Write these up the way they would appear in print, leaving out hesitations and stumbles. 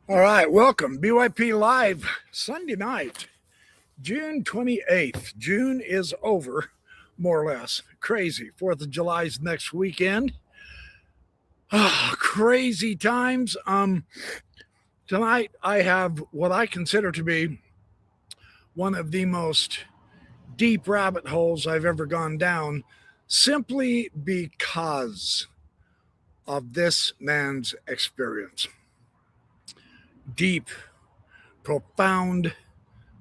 All right, welcome. BYP Live, Sunday night, June 28th. June is over, more or less. Crazy. 4th of July's next weekend. Crazy times. Tonight I have what I consider to be one of the most deep rabbit holes I've ever gone down, simply because of this man's experience. Deep, profound,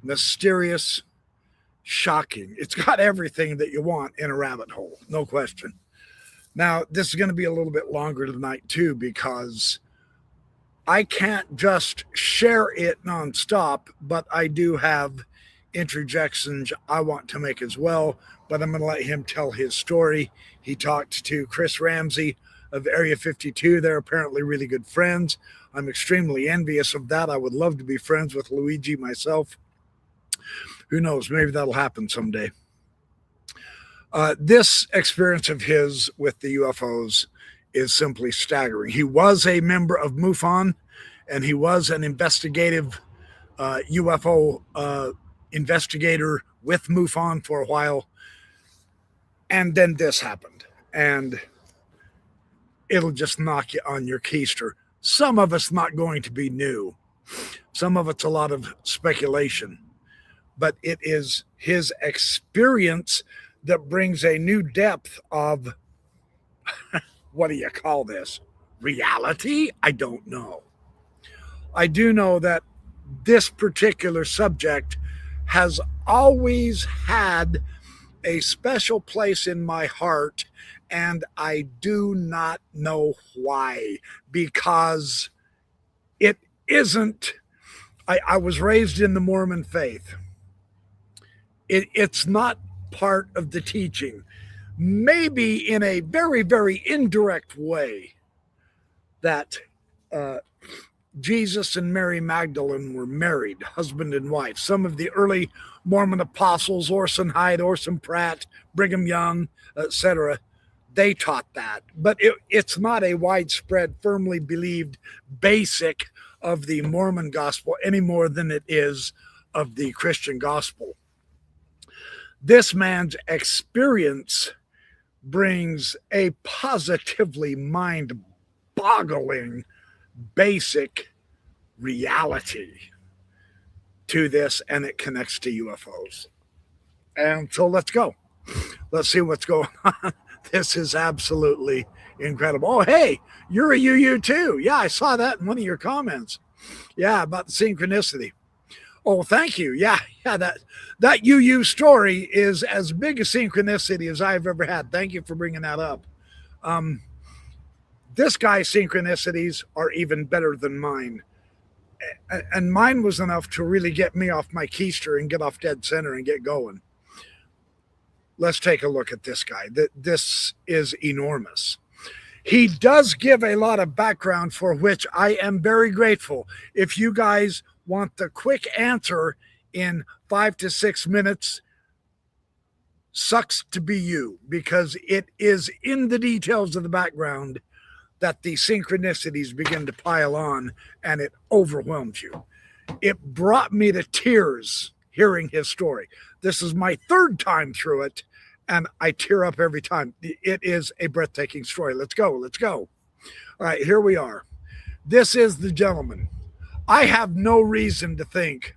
mysterious, shocking. It's got everything that you want in a rabbit hole, no question. Now, this is going to be a little bit longer tonight, too, because I can't just share it nonstop, but I do have interjections I want to make as well. But I'm going to let him tell his story. He talked to Chris Ramsey of Area 52. They're apparently really good friends. I'm extremely envious of that. I would love to be friends with Luigi myself. Who knows? Maybe that'll happen someday. This experience of his with the UFOs is simply staggering. He was a member of MUFON, and he was an investigative UFO investigator with MUFON for a while. And then this happened, and it'll just knock you on your keister. Some of it's not going to be new. Some of it's a lot of speculation. But it is his experience that brings a new depth of, what do you call this? Reality? I don't know. I do know that this particular subject has always had a special place in my heart, and I do not know why, because it isn't. I was raised in the Mormon faith. It's not part of the teaching. Maybe in a very, very indirect way that Jesus and Mary Magdalene were married, husband and wife. Some of the early Mormon apostles, Orson Hyde, Orson Pratt, Brigham Young, etc., they taught that. But it's not a widespread, firmly believed basic of the Mormon gospel any more than it is of the Christian gospel. This man's experience brings a positively mind-boggling basic reality to this, and it connects to UFOs. And so let's go. Let's see what's going on. This is absolutely incredible. Oh, hey, you're a UU too. Yeah, I saw that in one of your comments. Yeah, about the synchronicity. Oh, thank you. Yeah, that UU story is as big a synchronicity as I've ever had. Thank you for bringing that up. This guy's synchronicities are even better than mine. And mine was enough to really get me off my keister and get off dead center and get going. Let's take a look at this guy. This is enormous. He does give a lot of background for which I am very grateful. If you guys want the quick answer in 5 to 6 minutes, sucks to be you, because it is in the details of the background that the synchronicities begin to pile on, and it overwhelms you. It brought me to tears hearing his story. This is my third time through it, and I tear up every time. It is a breathtaking story. Let's go. All right, here we are. This is the gentleman. I have no reason to think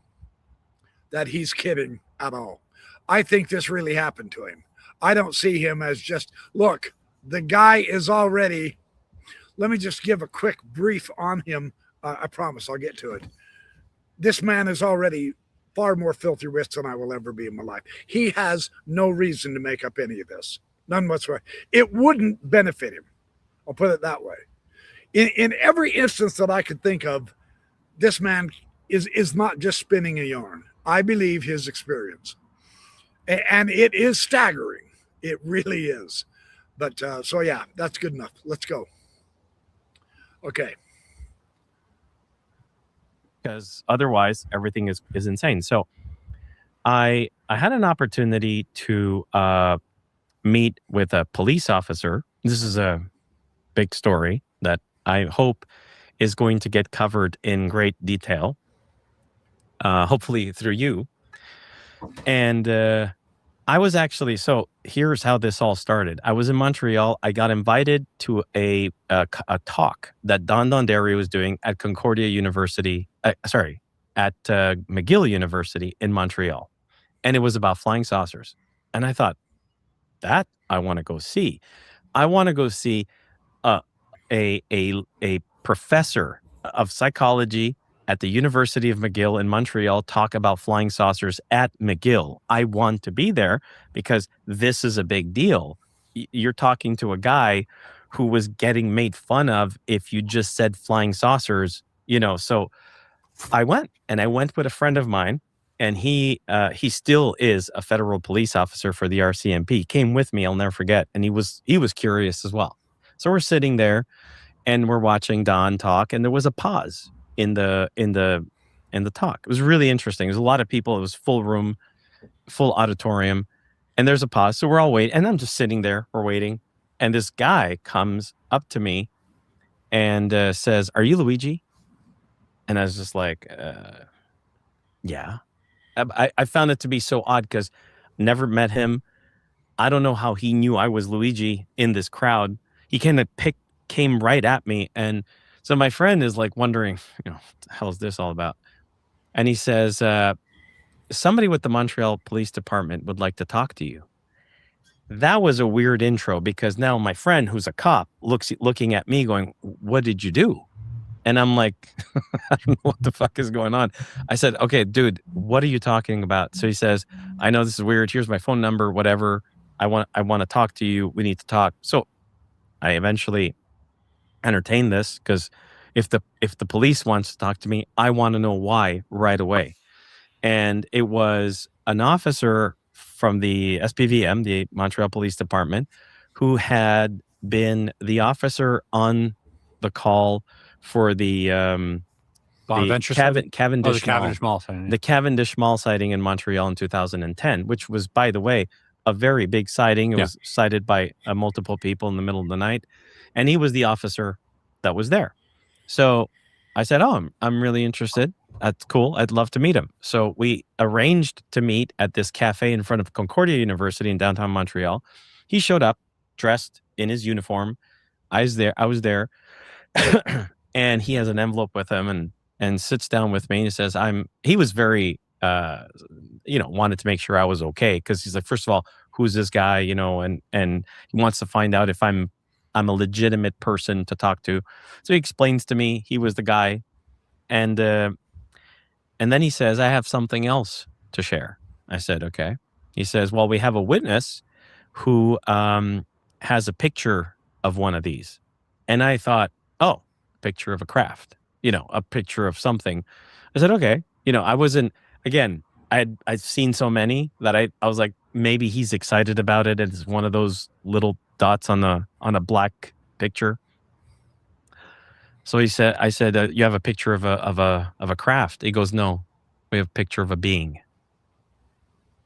that he's kidding at all. I think this really happened to him. I don't see him as just, look, the guy is already, let me just give a quick brief on him. I promise I'll get to it. This man is already far more filthy rich than I will ever be in my life. He has no reason to make up any of this. None whatsoever. It wouldn't benefit him. I'll put it that way. In every instance that I could think of, this man is not just spinning a yarn. I believe his experience. And it is staggering. It really is. But so yeah, that's good enough. Let's go. Okay. Because otherwise everything is insane. So I had an opportunity to meet with a police officer. This is a big story that I hope is going to get covered in great detail, hopefully through you. And I was actually, so here's how this all started. I was in Montreal. I got invited to a talk that Don Donderi was doing at Concordia University, at McGill University in Montreal. And it was about flying saucers. And I thought, that I want to go see. I want to go see a professor of psychology at the University of McGill in Montreal talk about flying saucers at McGill. I want to be there because this is a big deal. You're talking to a guy who was getting made fun of if you just said flying saucers, so I went with a friend of mine, and he still is a federal police officer for the RCMP. He came with me, I'll never forget, and he was curious as well. So we're sitting there and we're watching Don talk, and there was a pause in the talk. It was really interesting. There's a lot of people. It was full room, full auditorium, and there's a pause. So we're all waiting, and I'm just sitting there. We're waiting, and this guy comes up to me and says, "Are you Luigi?" And I was just like, "Yeah." I found it to be so odd because never met him. I don't know how he knew I was Luigi in this crowd. He kind of came right at me, and so my friend is like wondering, what the hell is this all about? And he says, somebody with the Montreal Police Department would like to talk to you. That was a weird intro because now my friend, who's a cop, looking at me going, "What did you do?" And I'm like, I don't know what the fuck is going on. I said, "Okay, dude, what are you talking about?" So he says, "I know this is weird. Here's my phone number, whatever. I want to talk to you. We need to talk." So I eventually entertain this because if the police wants to talk to me, I want to know why right away. And it was an officer from the SPVM, the Montreal Police Department, who had been the officer on the call for the Cavendish Mall sighting. The Cavendish Mall sighting in Montreal in 2010, which was, by the way, a very big sighting. It was sighted by multiple people in the middle of the night, and he was the officer that was there. So I said, "Oh, I'm really interested. That's cool. I'd love to meet him." So we arranged to meet at this cafe in front of Concordia University in downtown Montreal. He showed up dressed in his uniform. I was there. And he has an envelope with him and sits down with me and he says, he was very, wanted to make sure I was okay. Because he's like, first of all, who's this guy, and he wants to find out if I'm a legitimate person to talk to. So he explains to me he was the guy. And then he says, "I have something else to share." I said, "Okay." He says, "Well, we have a witness who has a picture of one of these." And I thought, oh, picture of a craft, a picture of something. I said, "Okay." I wasn't, again, I'd seen so many that I was like, maybe he's excited about it. It's one of those little dots on a black picture. So I said, "You have a picture of a craft?" He goes, "No, we have a picture of a being."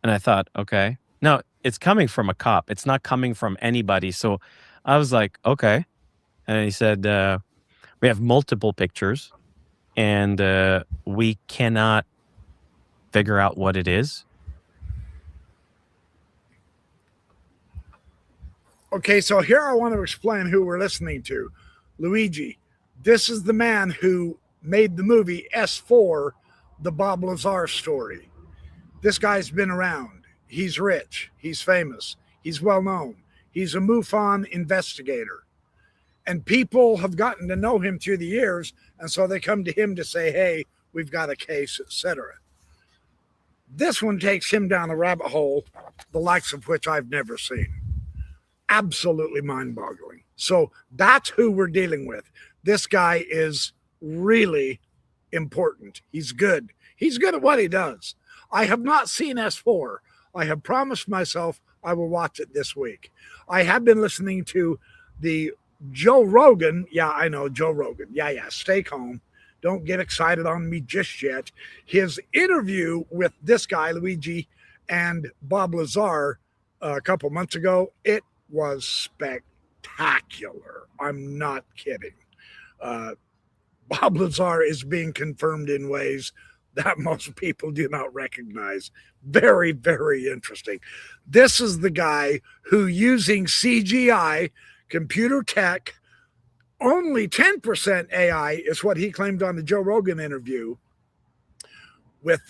And I thought, okay, no, it's coming from a cop. It's not coming from anybody. So I was like, okay. And he said, "We have multiple pictures and we cannot figure out what it is." Okay, so here I want to explain who we're listening to. Luigi, this is the man who made the movie S4, the Bob Lazar story. This guy's been around. He's rich. He's famous. He's well known. He's a MUFON investigator. And people have gotten to know him through the years, and so they come to him to say, "Hey, we've got a case," etc. This one takes him down a rabbit hole, the likes of which I've never seen. Absolutely mind-boggling. So that's who we're dealing with. This guy is really important. He's good. He's good at what he does. I have not seen S4. I have promised myself I will watch it this week. I have been listening to the Joe Rogan. Yeah, I know, Joe Rogan. Yeah, stay calm. Don't get excited on me just yet. His interview with this guy, Luigi, and Bob Lazar a couple months ago, it was spectacular. I'm not kidding. Bob Lazar is being confirmed in ways that most people do not recognize. Very, very interesting. This is the guy who, using CGI, computer tech, only 10% AI is what he claimed on the Joe Rogan interview with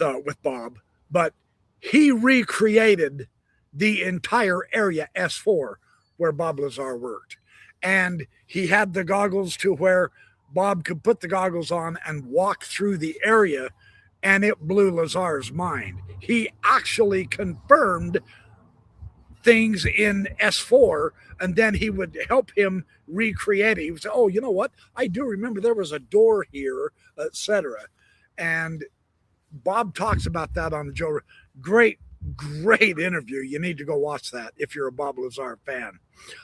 Bob, but he recreated the entire area S4 where Bob Lazar worked. And he had the goggles to where Bob could put the goggles on and walk through the area, and it blew Lazar's mind. He actually confirmed things in S4, and then he would help him recreate it. He would say, oh, you know what? I do remember there was a door here, etc. And Bob talks about that on the Joe. Great interview. You need to go watch that if you're a Bob Lazar fan.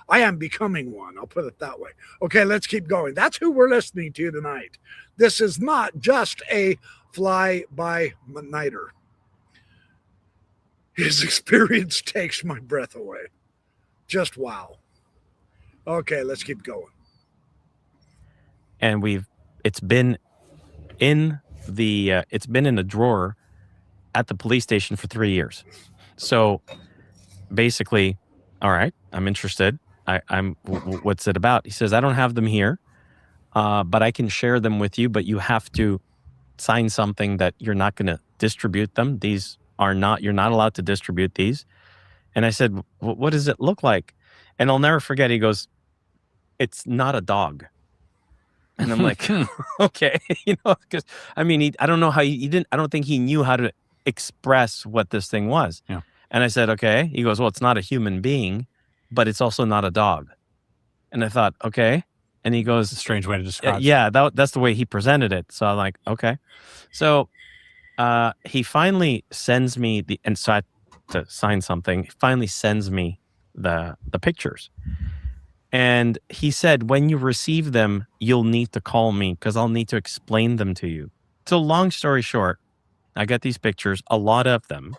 I am becoming one. I'll put it that way. Okay, let's keep going. That's who we're listening to tonight. This is not just a fly-by-nighter. His experience takes my breath away. Just wow. Okay, let's keep going. And it's been in a drawer at the police station for 3 years. So basically, all right, I'm interested. What's it about? He says, I don't have them here, but I can share them with you, but you have to sign something that you're not going to distribute them. You're not allowed to distribute these. And I said, what does it look like? And I'll never forget, he goes, it's not a dog. And I'm like, okay, because I mean, I don't know how I don't think he knew how to express what this thing was. Yeah. And I said, okay. He goes, well, it's not a human being, but it's also not a dog. And I thought, okay. And he goes, it's a strange way to describe it. Yeah, that's the way he presented it. So I'm like, okay. So he finally sends me so I had to sign something. He finally sends me the pictures. And he said, when you receive them, you'll need to call me because I'll need to explain them to you. So long story short, I got these pictures, a lot of them.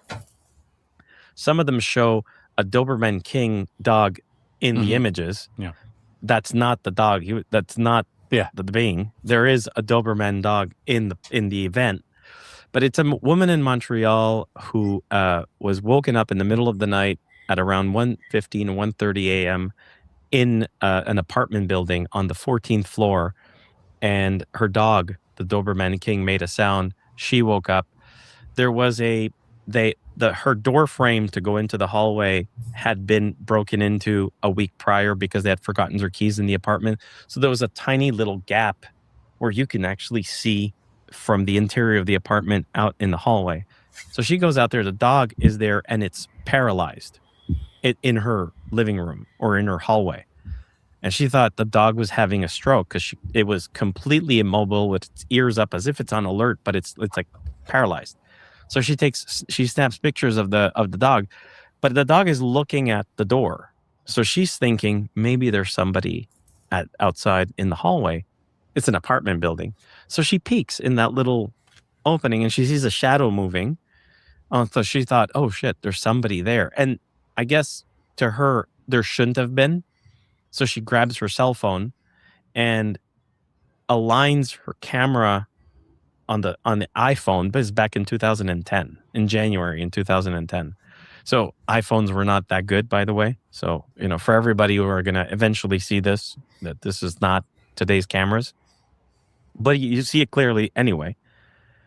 Some of them show a Doberman King dog in the images. Yeah. That's not the dog. That's not the being. There is a Doberman dog in the event. But it's a woman in Montreal who was woken up in the middle of the night at around 1:15 and 1:30 a.m. in an apartment building on the 14th floor. And her dog, the Doberman King, made a sound. She woke up. There was her door frame to go into the hallway had been broken into a week prior because they had forgotten their keys in the apartment. So there was a tiny little gap where you can actually see from the interior of the apartment out in the hallway. So she goes out there, the dog is there, and it's paralyzed in her living room or in her hallway. And she thought the dog was having a stroke because it was completely immobile with its ears up as if it's on alert, but it's like paralyzed. So she snaps pictures of the dog, but the dog is looking at the door. So she's thinking maybe there's somebody outside in the hallway. It's an apartment building. So she peeks in that little opening and she sees a shadow moving. So she thought, oh shit, there's somebody there. And I guess to her, there shouldn't have been. So she grabs her cell phone and aligns her camera on the iPhone, but it's back in 2010, in January in 2010. So iPhones were not that good, by the way. So, for everybody who are going to eventually see this, that this is not today's cameras, but you see it clearly anyway.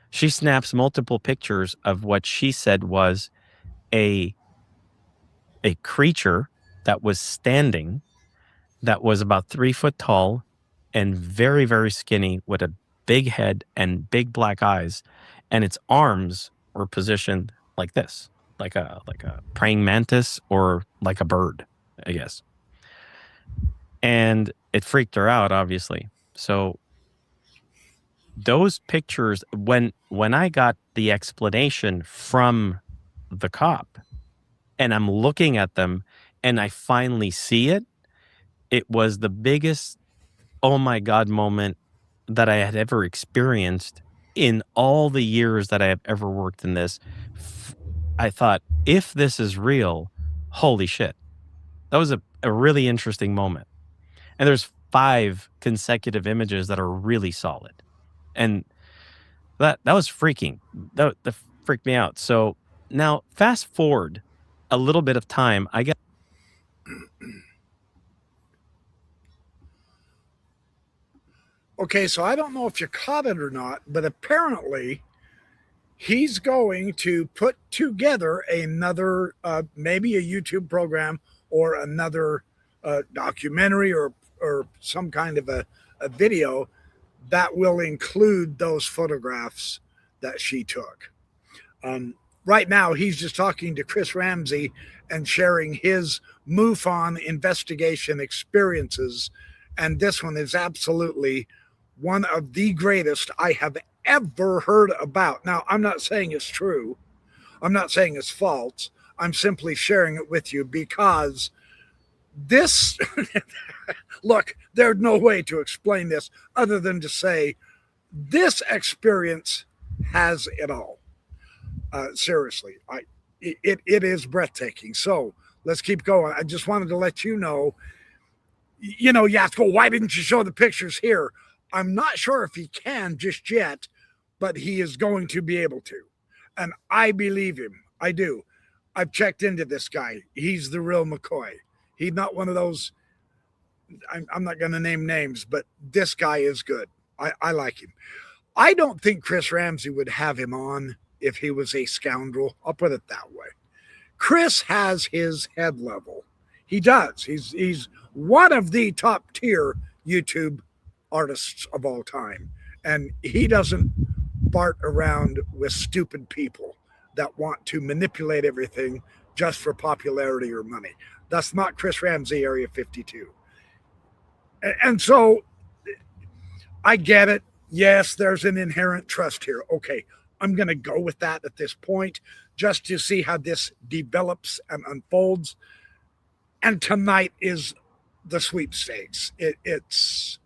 She snaps multiple pictures of what she said was a creature that was standing, that was about 3 foot tall and very, very skinny with a big head and big black eyes, and its arms were positioned like this, like a praying mantis or like a bird, I guess. And it freaked her out, obviously. So those pictures, when I got the explanation from the cop and I'm looking at them and I finally see it, it was the biggest oh my God moment that I had ever experienced in all the years that I have ever worked in this. I thought, if this is real, holy shit. That was a really interesting moment. And there's 5 consecutive images that are really solid. and that was freaking. That freaked me out. So now fast forward a little bit of time. I get. Okay, so I don't know if you caught it or not, but apparently he's going to put together another, maybe a YouTube program or another documentary or some kind of a video that will include those photographs that she took. Right now, he's just talking to Chris Ramsey and sharing his MUFON investigation experiences. And this one is absolutely one of the greatest I have ever heard about. Now, I'm not saying it's true. I'm not saying it's false. I'm simply sharing it with you because this, look, there's no way to explain this other than to say this experience has it all. Seriously, it is breathtaking. So let's keep going. I just wanted to let you know, you have to go, why didn't you show the pictures here? I'm not sure if he can just yet, but he is going to be able to. And I believe him. I do. I've checked into this guy. He's the real McCoy. He's not one of those, I'm not going to name names, but this guy is good. I like him. I don't think Chris Ramsey would have him on if he was a scoundrel. I'll put it that way. Chris has his head level. He does. He's one of the top tier YouTube artists of all time. And he doesn't fart around with stupid people that want to manipulate everything just for popularity or money. That's not Chris Ramsey, Area 52. And so I get it. Yes, there's an inherent trust here. Okay, I'm going to go with that at this point just to see how this develops and unfolds. And tonight is the sweepstakes. It's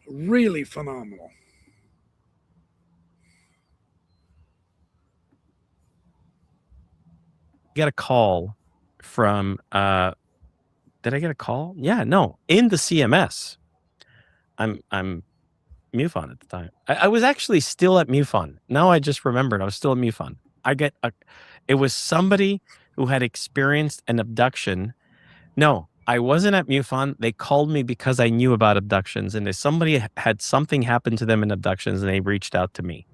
really phenomenal. Get a call from did I get a call? Yeah, no, in the CMS. I'm MUFON at the time. I was actually still at MUFON. Now I just remembered I was still at MUFON. It was somebody who had experienced an abduction. No, I wasn't at MUFON. They called me because I knew about abductions, and if somebody had something happen to them in abductions, and they reached out to me.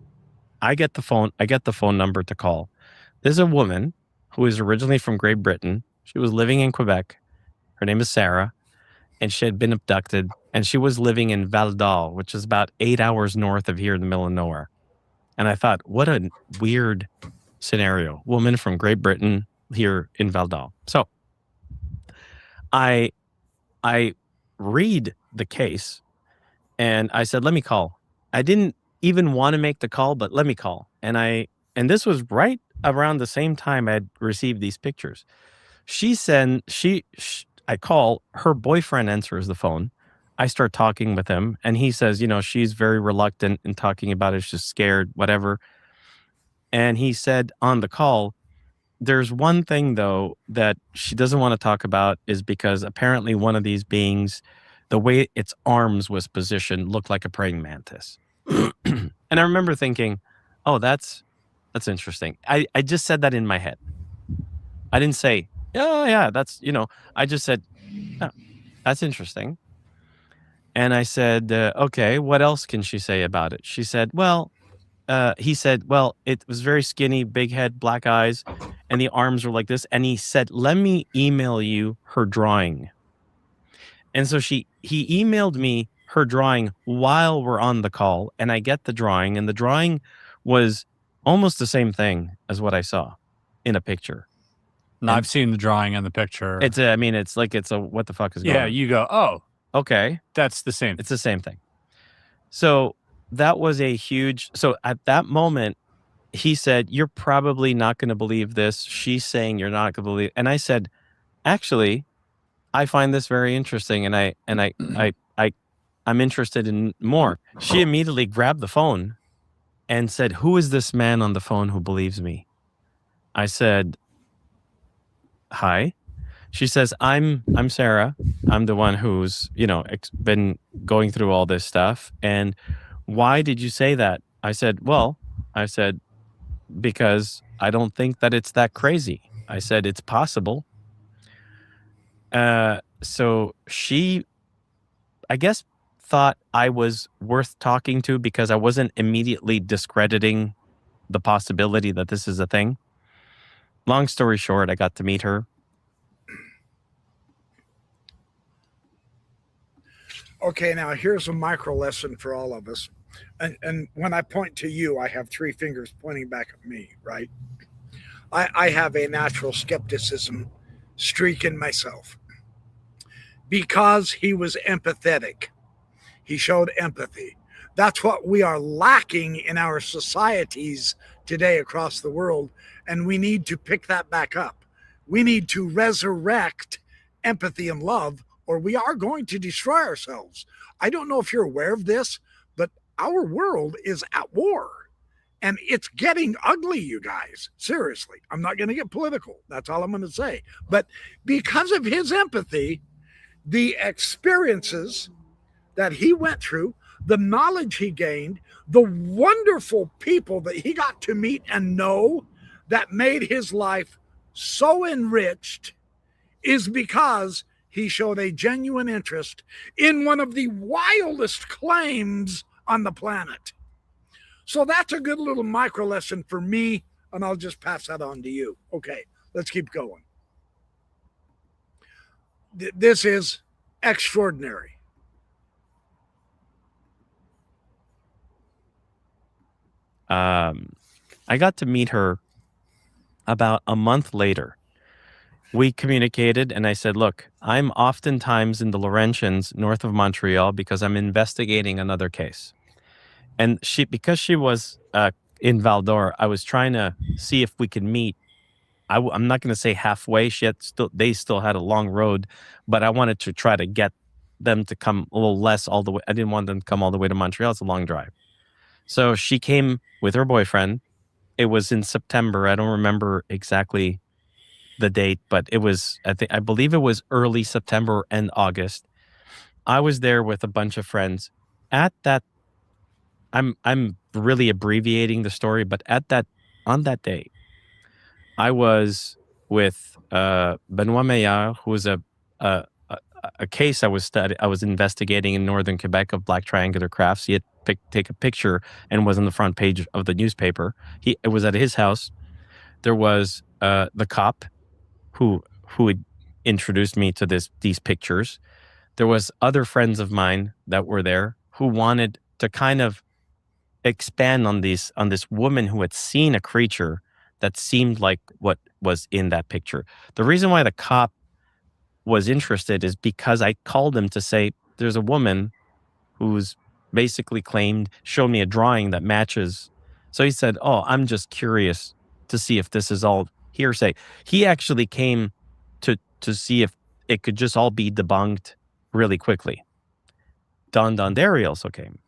I get the phone number to call. There's a woman who is originally from Great Britain. She was living in Quebec. Her name is Sarah, and she had been abducted, and she was living in Val d'Or, which is about 8 hours north of here in the middle of nowhere. And I thought, what a weird scenario. Woman from Great Britain here in Val d'Or. So I read the case, and I said, let me call. I didn't even want to make the call, but let me call. And this was right around the same time I had received these pictures. I call, her boyfriend answers the phone. I start talking with him, and he says, she's very reluctant in talking about it. She's scared, whatever. And he said on the call, there's one thing, though, that she doesn't want to talk about, is because apparently one of these beings, the way its arms was positioned, looked like a praying mantis. And I remember thinking, oh, that's interesting. I just said that in my head. I didn't say, oh, yeah, that's, I just said, oh, that's interesting. And I said, okay, what else can she say about it? She said, he said, it was very skinny, big head, black eyes, and the arms were like this. And he said, let me email you her drawing. And so he emailed me her drawing while we're on the call, and I get the drawing, and the drawing was almost the same thing as what I saw in a picture. And I've seen the drawing and the picture. It's a what the fuck is going on? Yeah, you go, oh, okay, that's the same. It's the same thing. So that was so at that moment, he said, you're probably not going to believe this. She's saying you're not going to believe. And I said, actually, I find this very interesting, and I'm interested in more. She immediately grabbed the phone and said, who is this man on the phone who believes me? I said, hi. She says, I'm Sarah. I'm the one who's, been going through all this stuff. And Why did you say that? I said, well, because I don't think that it's that crazy. I said, it's possible. So she, I guess, thought I was worth talking to because I wasn't immediately discrediting the possibility that this is a thing. Long story short, I got to meet her. Okay, now here's a micro lesson for all of us. And when I point to you, I have three fingers pointing back at me, right? I have a natural skepticism streak in myself. Because he was empathetic, he showed empathy. That's what we are lacking in our societies today across the world. And we need to pick that back up. We need to resurrect empathy and love, or we are going to destroy ourselves. I don't know if you're aware of this, but our world is at war. And it's getting ugly, you guys. Seriously. I'm not going to get political. That's all I'm going to say. But because of his empathy, the experiences that he went through, the knowledge he gained, the wonderful people that he got to meet and know that made his life so enriched is because he showed a genuine interest in one of the wildest claims on the planet. So that's a good little micro lesson for me, and I'll just pass that on to you. Okay, let's keep going. This is extraordinary. I got to meet her about a month later. We communicated, and I said, look, I'm oftentimes in the Laurentians north of Montreal because I'm investigating another case. And because she was in Val d'Or, I was trying to see if we could meet. I'm not going to say halfway. They still had a long road, but I wanted to try to get them to come a little less all the way. I didn't want them to come all the way to Montreal. It's a long drive. So she came with her boyfriend. It was in September. I don't remember exactly the date, but it was, I believe it was early September and August. I was there with a bunch of friends. At that, I'm really abbreviating the story, but on that day, I was with Benoit Meilleur, who was a case I was investigating in northern Quebec of black triangular crafts. He had take a picture and was on the front page of the newspaper. It was at his house. There was the cop who had introduced me to these pictures. There was other friends of mine that were there who wanted to kind of expand on this woman who had seen a creature that seemed like what was in that picture. The reason why the cop was interested is because I called him to say, there's a woman who's basically showed me a drawing that matches. So he said, oh, I'm just curious to see if this is all hearsay. He actually came to see if it could just all be debunked really quickly. Don Donderi also came.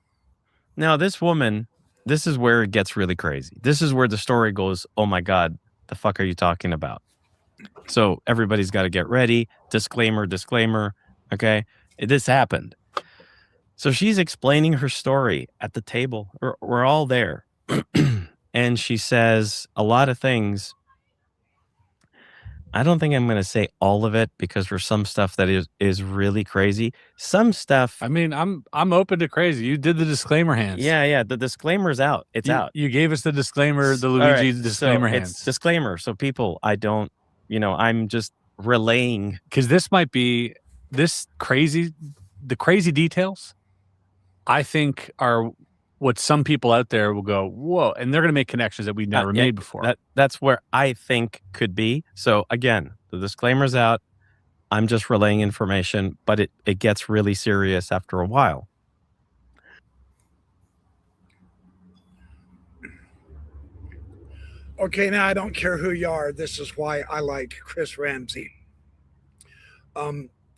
Now, this woman, this is where it gets really crazy. This is where the story goes, oh my God, the fuck are you talking about? So everybody's got to get ready. Disclaimer. Okay. This happened. So she's explaining her story at the table. We're all there. And she says a lot of things. I don't think I'm going to say all of it because there's some stuff that is really crazy. Some stuff. I mean, I'm open to crazy. You did the disclaimer hands. Yeah. The disclaimer's out. It's out. You gave us the disclaimer, the Luigi disclaimer hands. It's disclaimer. So people, I'm just relaying. Because this might be the crazy details, I think, are what some people out there will go, whoa, and they're going to make connections that we've never made before. That's where I think could be. So again, the disclaimer's out. I'm just relaying information, but it gets really serious after a while. Okay, now I don't care who you are. This is why I like Chris Ramsey.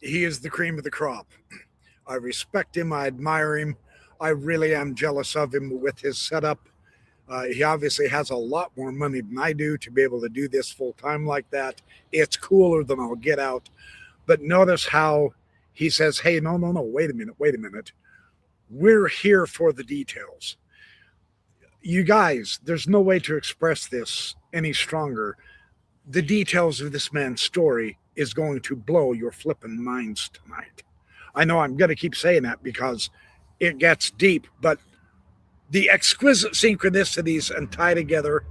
He is the cream of the crop. I respect him. I admire him. I really am jealous of him with his setup. He obviously has a lot more money than I do to be able to do this full time like that. It's cooler than I'll get out. But notice how he says, hey, no, wait a minute. We're here for the details. You guys, there's no way to express this any stronger. The details of this man's story is going to blow your flippin' minds tonight. I know I'm going to keep saying that because it gets deep, but the exquisite synchronicities and tie together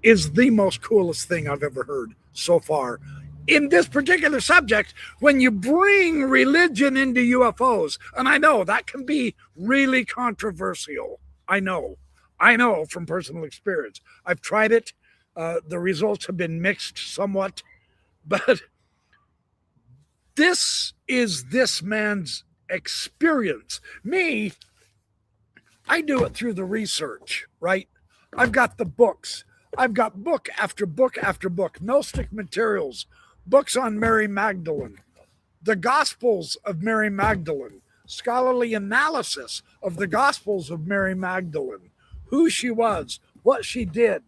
is the most coolest thing I've ever heard so far. In this particular subject, when you bring religion into UFOs, and I know that can be really controversial. I know from personal experience. I've tried it. The results have been mixed somewhat, but this is this man's experience. Me, I do it through the research, right? I've got the books. I've got book after book after book, Gnostic materials, books on Mary Magdalene, the Gospels of Mary Magdalene, scholarly analysis of the Gospels of Mary Magdalene, who she was, what she did,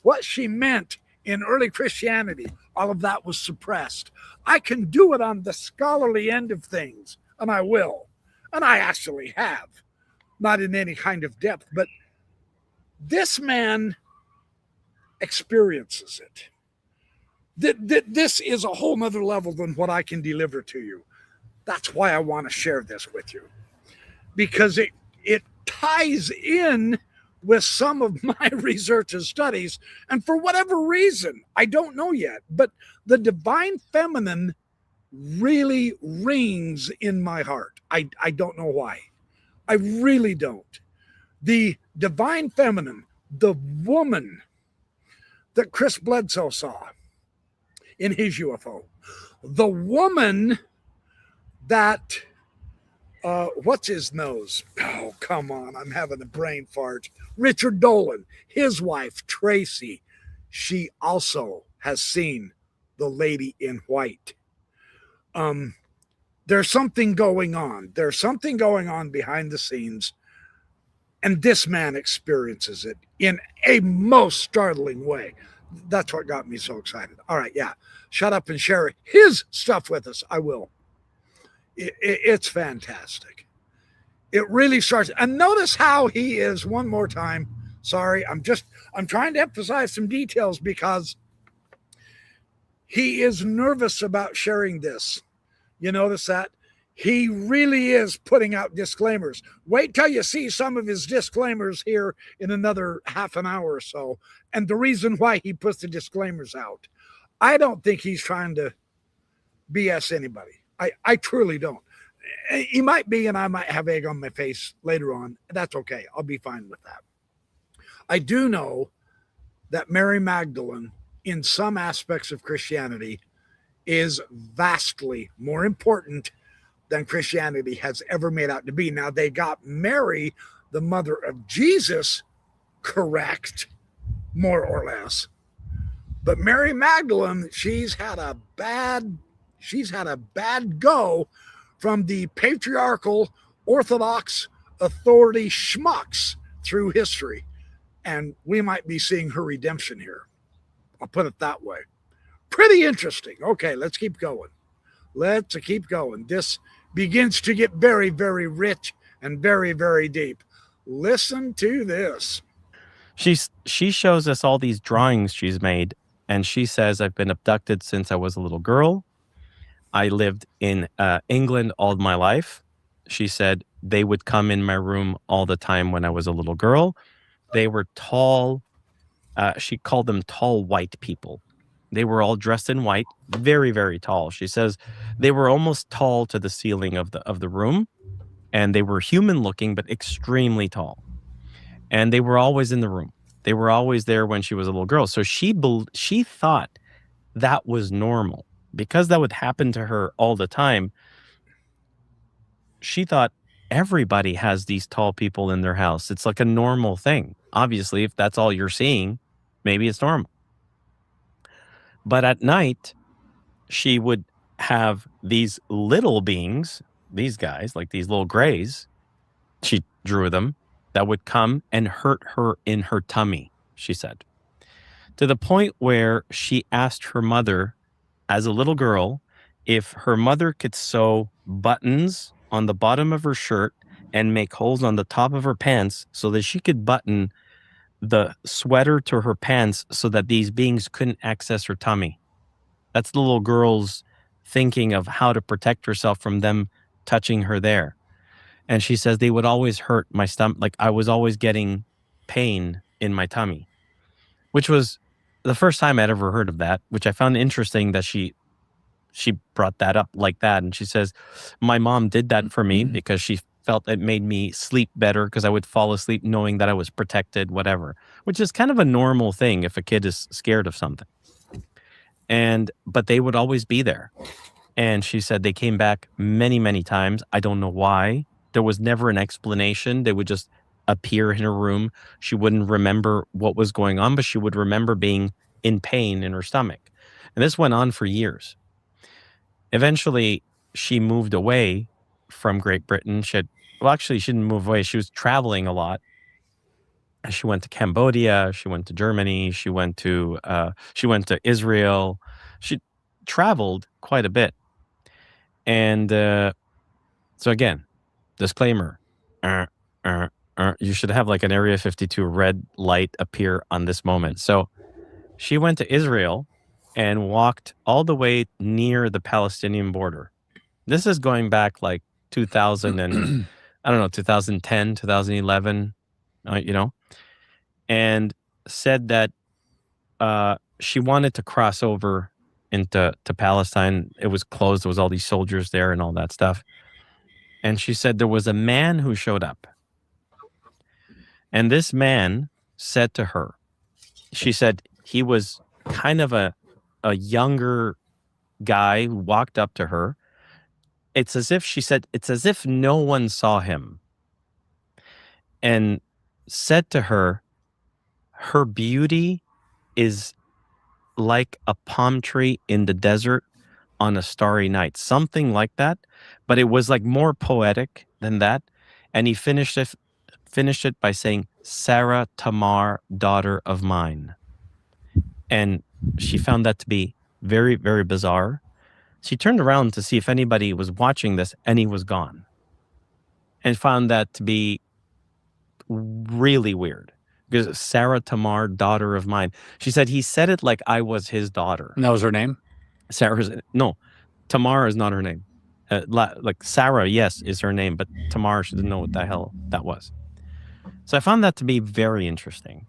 what she meant in early Christianity. All of that was suppressed. I can do it on the scholarly end of things, and I will. And I actually have. Not in any kind of depth, but this man experiences it. This is a whole nother level than what I can deliver to you. That's why I want to share this with you, because it ties in with some of my research and studies. And for whatever reason, I don't know yet, but the divine feminine really rings in my heart. I don't know why. I really don't. The divine feminine, the woman that Chris Bledsoe saw in his UFO, the woman that, what's his nose? Oh, come on. I'm having a brain fart. Richard Dolan, his wife, Tracy, she also has seen the lady in white. There's something going on. There's something going on behind the scenes. And this man experiences it in a most startling way. That's what got me so excited. All right, yeah. Shut up and share his stuff with us. I will. It's fantastic. It really starts. And notice how he is, one more time. Sorry, I'm trying to emphasize some details because he is nervous about sharing this. You notice that? He really is putting out disclaimers. Wait till you see some of his disclaimers here in another half an hour or so. And the reason why he puts the disclaimers out. I don't think he's trying to BS anybody. I truly don't. He might be, and I might have egg on my face later on. That's okay. I'll be fine with that. I do know that Mary Magdalene, in some aspects of Christianity, is vastly more important than Christianity has ever made out to be. Now, they got Mary, the mother of Jesus, correct, more or less. But Mary Magdalene, she's had a bad go from the patriarchal Orthodox authority schmucks through history. And we might be seeing her redemption here. I'll put it that way. Pretty interesting. Okay, let's keep going. Let's keep going. This begins to get very, very rich and very, very deep. Listen to this. She shows us all these drawings she's made, and she says, I've been abducted since I was a little girl. I lived in England all my life. She said they would come in my room all the time when I was a little girl. They were tall. She called them tall white people. They were all dressed in white, very, very tall. She says they were almost tall to the ceiling of the room, and they were human looking, but extremely tall. And they were always in the room. They were always there when she was a little girl. So she thought that was normal because that would happen to her all the time. She thought everybody has these tall people in their house. It's like a normal thing. Obviously, if that's all you're seeing, maybe it's normal. But at night, she would have these little beings, these guys, like these little grays, she drew them, that would come and hurt her in her tummy, she said. To the point where she asked her mother, as a little girl, if her mother could sew buttons on the bottom of her shirt and make holes on the top of her pants so that she could button the sweater to her pants so that these beings couldn't access her tummy. That's the little girl's thinking of how to protect herself from them touching her there. And she says they would always hurt my stomach. Like I was always getting pain in my tummy, which was the first time I'd ever heard of that, which I found interesting that she brought that up like that. And she says, my mom did that for me because she felt it made me sleep better because I would fall asleep knowing that I was protected, whatever, which is kind of a normal thing if a kid is scared of something. But they would always be there. And she said they came back many, many times. I don't know why. There was never an explanation. They would just appear in her room. She wouldn't remember what was going on, but she would remember being in pain in her stomach. And this went on for years. Eventually, she moved away from Great Britain. She didn't move away. She was traveling a lot. She went to Cambodia. She went to Germany. She went to Israel. She traveled quite a bit. And so again, disclaimer, you should have like an Area 52 red light appear on this moment. So she went to Israel and walked all the way near the Palestinian border. This is going back like 2000 and I don't know, 2010, 2011, and said that she wanted to cross over into Palestine. It was closed. There was all these soldiers there and all that stuff. And she said there was a man who showed up. And this man said to her, she said he was kind of a younger guy who walked up to her. It's as if no one saw him. And said to her, her beauty is like a palm tree in the desert on a starry night, something like that. But it was like more poetic than that. And he finished it by saying, Sarah Tamar, daughter of mine. And she found that to be very, very bizarre. She turned around to see if anybody was watching this, and he was gone. And found that to be really weird. Because Sarah Tamar, daughter of mine. She said he said it like I was his daughter. And that was her name? No, Tamar is not her name. Like Sarah, yes, is her name, but Tamar, she didn't know what the hell that was. So I found that to be very interesting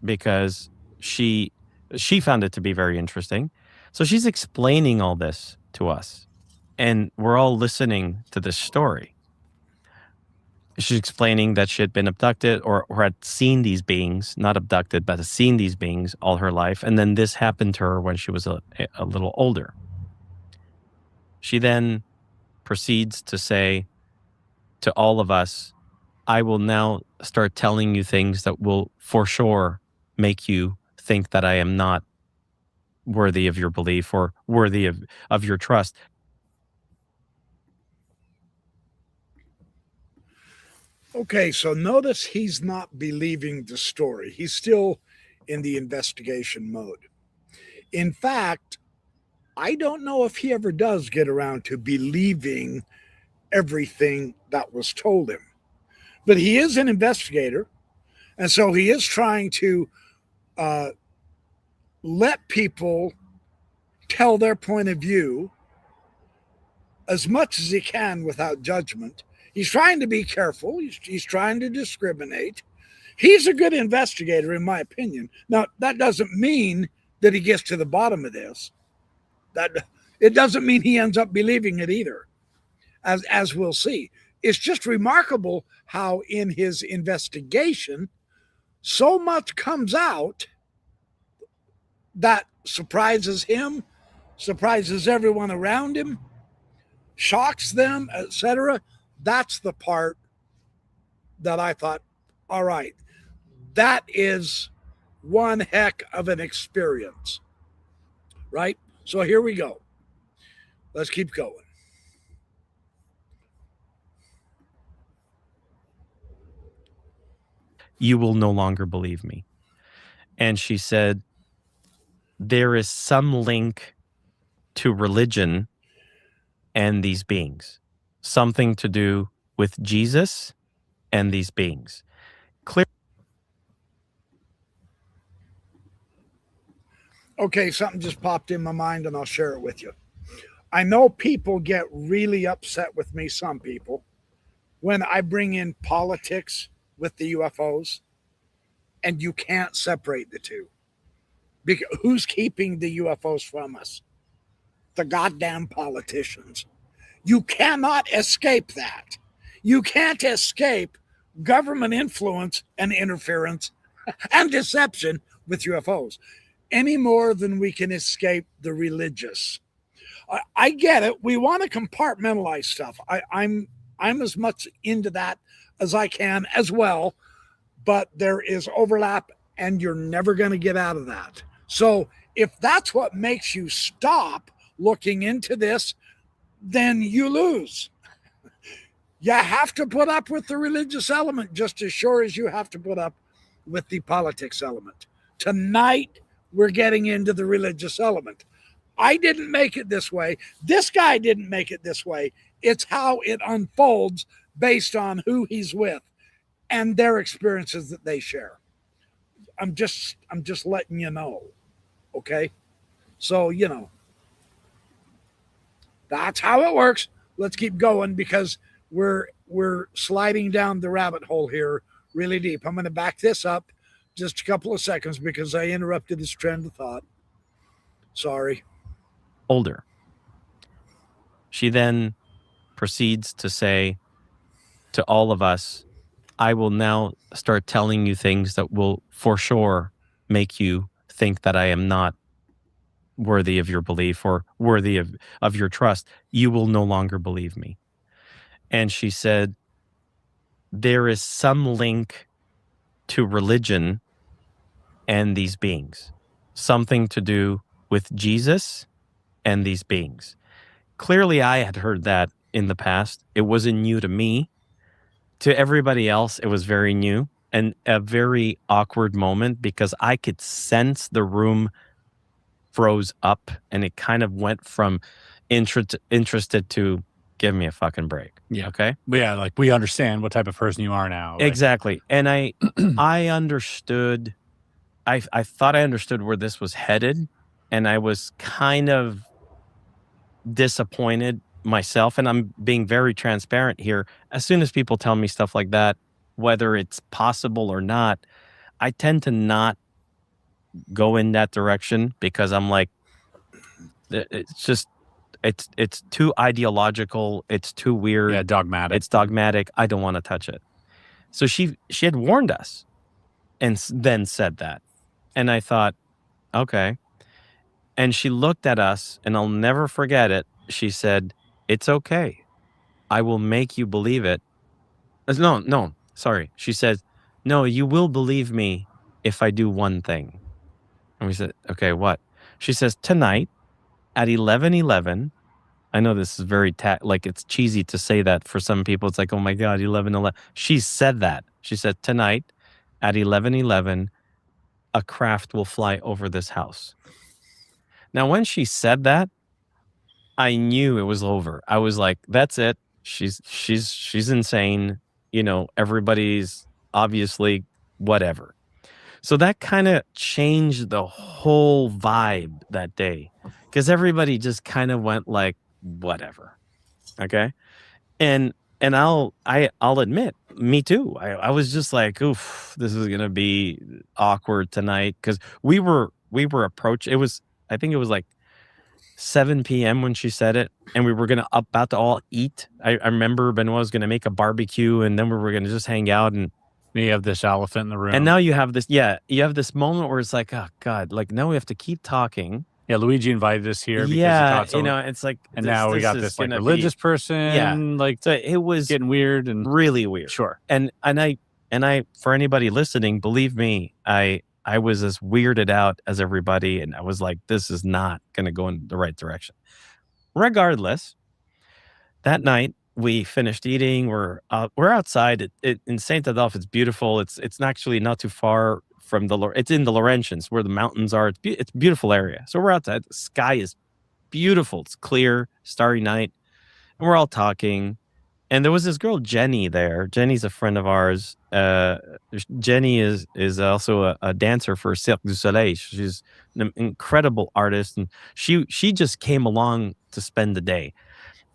because she found it to be very interesting. So she's explaining all this to us, and we're all listening to this story. She's explaining that she had been abducted or had seen these beings, not abducted, but had seen these beings all her life. And then this happened to her when she was a little older. She then proceeds to say to all of us, I will now start telling you things that will for sure make you think that I am not worthy of your belief or worthy of your trust. Okay, so notice he's not believing the story. He's still in the investigation mode. In fact, I don't know if he ever does get around to believing everything that was told him. But he is an investigator, and so he is trying to let people tell their point of view as much as he can without judgment. He's trying to be careful. He's trying to discriminate. He's a good investigator, in my opinion. Now, that doesn't mean that he gets to the bottom of this. It doesn't mean he ends up believing it either, as we'll see. It's just remarkable how in his investigation, so much comes out that surprises him, surprises everyone around him, shocks them, etc. That's the part that I thought, all right, that is one heck of an experience, right? So here we go. Let's keep going. You will no longer believe me. And she said, there is some link to religion and these beings. Something to do with Jesus and these beings. Clear. Okay, something just popped in my mind and I'll share it with you. I know people get really upset with me, some people, when I bring in politics with the UFOs, and you can't separate the two. Because who's keeping the UFOs from us? The goddamn politicians. You cannot escape that. You can't escape government influence and interference and deception with UFOs any more than we can escape the religious. I get it. We want to compartmentalize stuff. I'm as much into that as I can as well, but there is overlap and you're never going to get out of that. So if that's what makes you stop looking into this, then you lose. You have to put up with the religious element just as sure as you have to put up with the politics element. Tonight, we're getting into the religious element. I didn't make it this way. This guy didn't make it this way. It's how it unfolds based on who he's with and their experiences that they share. I'm just letting you know. Okay? So, that's how it works. Let's keep going because we're sliding down the rabbit hole here really deep. I'm going to back this up just a couple of seconds because I interrupted his trend of thought. Sorry. Older. She then proceeds to say to all of us, I will now start telling you things that will for sure make you think that I am not worthy of your belief or worthy of your trust. You will no longer believe me. And she said, there is some link to religion and these beings, something to do with Jesus and these beings. Clearly, I had heard that in the past. It wasn't new to me. To everybody else, it was very new and a very awkward moment because I could sense the room froze up and it kind of went from interested to give me a fucking break. Yeah. Okay. Yeah. Like we understand what type of person you are now. Like. Exactly. And I understood. I thought I understood where this was headed, and I was kind of disappointed myself. And I'm being very transparent here. As soon as people tell me stuff like that, whether it's possible or not, I tend to not go in that direction because I'm like, it's just, it's too ideological. It's too weird. Yeah, dogmatic. It's dogmatic. I don't want to touch it. So she had warned us and then said that. And I thought, okay. And she looked at us and I'll never forget it. She said, it's okay. I will make you believe it. No, sorry. She said, no, you will believe me if I do one thing. And we said, okay, what? She says, tonight at 11:11, I know this is very, like it's cheesy to say that for some people. It's like, oh my God, 11:11. She said that. She said, tonight at 11:11, a craft will fly over this house. Now, when she said that, I knew it was over. I was like, that's it. She's insane. Everybody's obviously whatever. So that kind of changed the whole vibe that day because everybody just kind of went like, whatever. Okay. And I'll admit, me too. I was just like, oof, this is going to be awkward tonight. Cause we were approaching, I think it was like 7 p.m. when she said it. And we were about to all eat. I remember Benoit was going to make a barbecue and then we were going to just hang out and, you have this elephant in the room. and now you have this, you have this moment where it's like, oh God, like now we have to keep talking. Yeah, Luigi invited us here because he Yeah, thought so. it's like, And now we got is this like gonna religious be, person. Like so it was getting weird and really weird. sure. And I for anybody listening, believe me, I was as weirded out as everybody, and I was like, this is not going to go in the right direction. Regardless, that night we finished eating. We're outside in Saint Adolphe. It's beautiful. It's actually not too far from it's in the Laurentians where the mountains are. It's a beautiful area. So we're outside. The sky is beautiful. It's clear, starry night, and we're all talking. And there was this girl, Jenny, there. Jenny's a friend of ours. Jenny is also a dancer for Cirque du Soleil. She's an incredible artist, and she just came along to spend the day.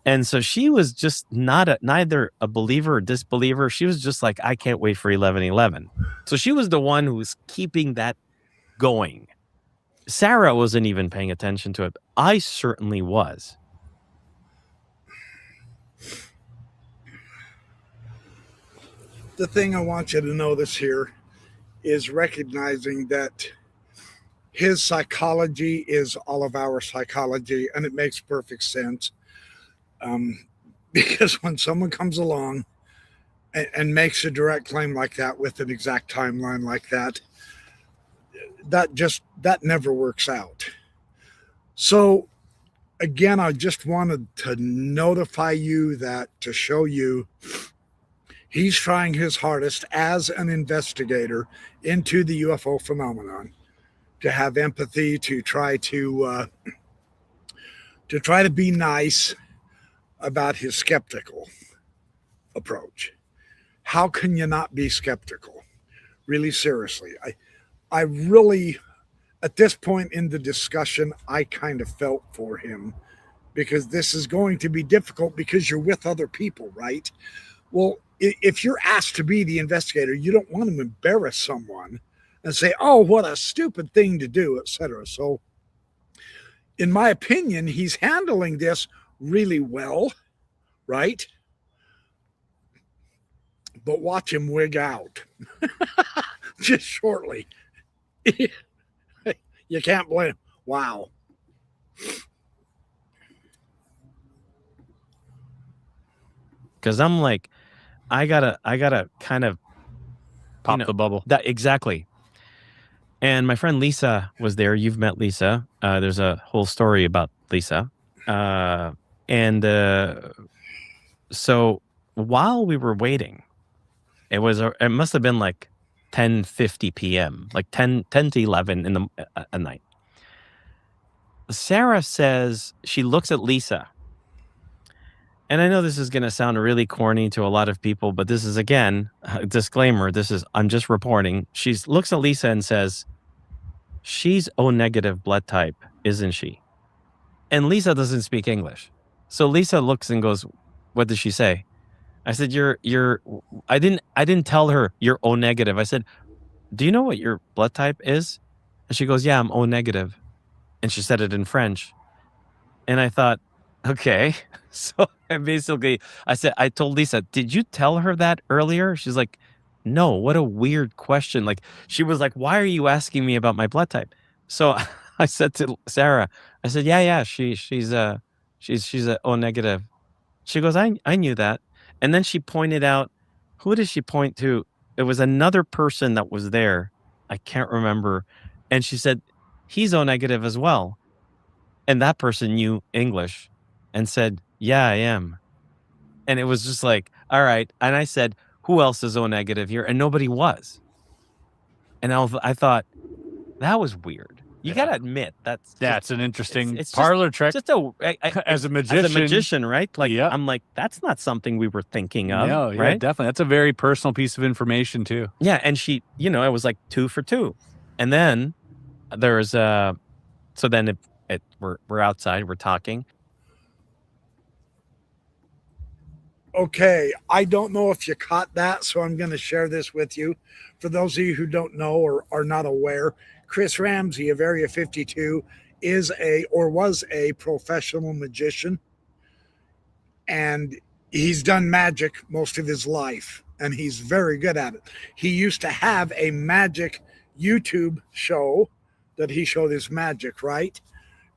And so she was just neither a believer or disbeliever. She was just like, I can't wait for 11/11. So she was the one who was keeping that going. Sarah wasn't even paying attention to it. I certainly was. The thing I want you to notice here is recognizing that his psychology is all of our psychology, and it makes perfect sense. Because when someone comes along and makes a direct claim like that with an exact timeline like that, that never works out. So again, I just wanted to notify you that, to show you he's trying his hardest as an investigator into the UFO phenomenon to have empathy, to try to be nice about his skeptical approach. How can you not be skeptical? Really, seriously. I really, at this point in the discussion, I kind of felt for him, because this is going to be difficult because you're with other people, right? Well, if you're asked to be the investigator, you don't want to embarrass someone and say, oh, what a stupid thing to do, etc. So in my opinion, he's handling this really well, right? But watch him wig out just shortly. You can't blame him. Wow. Because I'm like, I gotta kind of Pop the bubble. That exactly. And my friend Lisa was there. You've met Lisa. There's a whole story about Lisa. So while we were waiting, it must have been like 10:50 p.m., like 10 to 11 in the at night. Sarah says, she looks at Lisa. And I know this is going to sound really corny to a lot of people, but this is, again, a disclaimer. I'm just reporting. She looks at Lisa and says, she's O negative blood type, isn't she? And Lisa doesn't speak English. So Lisa looks and goes, what did she say? I said, I didn't tell her you're O negative. I said, do you know what your blood type is? And she goes, yeah, I'm O negative. And she said it in French. And I thought, okay. So basically, I told Lisa, did you tell her that earlier? She's like, no, what a weird question. Like, she was like, why are you asking me about my blood type? So I said to Sarah, I said, yeah, she's a O negative. She goes, I knew that. And then she pointed out, who did she point to? It was another person that was there. I can't remember. And she said, he's O negative as well. And that person knew English and said, yeah, I am. And it was just like, all right. And I said, who else is O negative here? And nobody was. And I thought, that was weird. You got to admit, that's an interesting it's parlor trick. Just as a magician, right? Like, yeah. I'm like, that's not something we were thinking of. No, yeah, right? Definitely. That's a very personal piece of information too. Yeah. And she, it was like 2 for 2. And then there's, so then we're outside, we're talking. Okay, I don't know if you caught that, so I'm going to share this with you. For those of you who don't know or are not aware, Chris Ramsey of Area 52 was a professional magician, and he's done magic most of his life, and he's very good at it. He used to have a magic YouTube show that he showed his magic, right?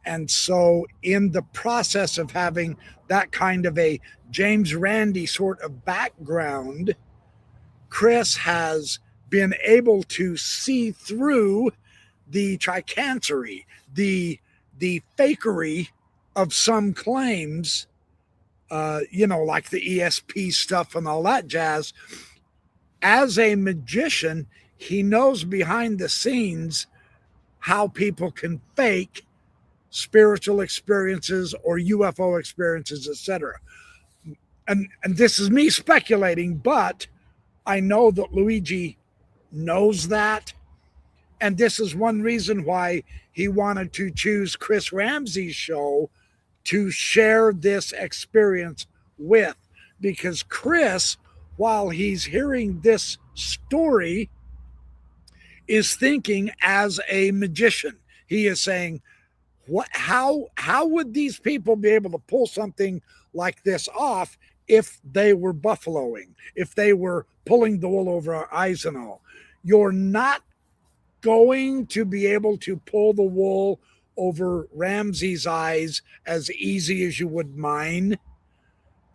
And so in the process of having that kind of a James Randi sort of background, Chris has been able to see through the tricancery, the fakery of some claims, like the ESP stuff and all that jazz. As a magician, he knows behind the scenes how people can fake spiritual experiences or UFO experiences, etc. and this is me speculating, but I know that Luigi knows that. And this is one reason why he wanted to choose Chris Ramsey's show to share this experience with. Because Chris, while he's hearing this story, is thinking as a magician. He is saying, how would these people be able to pull something like this off if they were buffaloing, if they were pulling the wool over our eyes and all? You're not going to be able to pull the wool over Ramsey's eyes as easy as you would mine.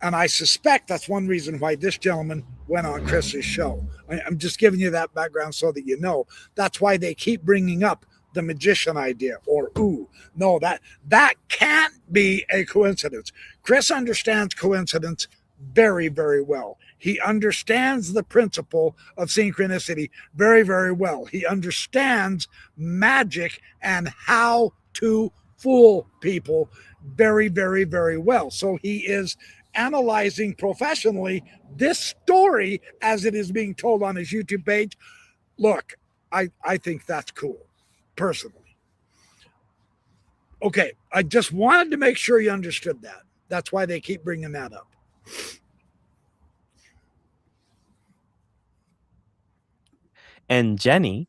And I suspect that's one reason why this gentleman went on Chris's show. I'm just giving you that background so that you know. That's why they keep bringing up the magician idea, or no, that can't be a coincidence. Chris understands coincidence very, very well. He understands the principle of synchronicity very, very well. He understands magic and how to fool people very, very, very well. So he is analyzing professionally this story as it is being told on his YouTube page. Look, I think that's cool, personally. Okay, I just wanted to make sure you understood that. That's why they keep bringing that up. And Jenny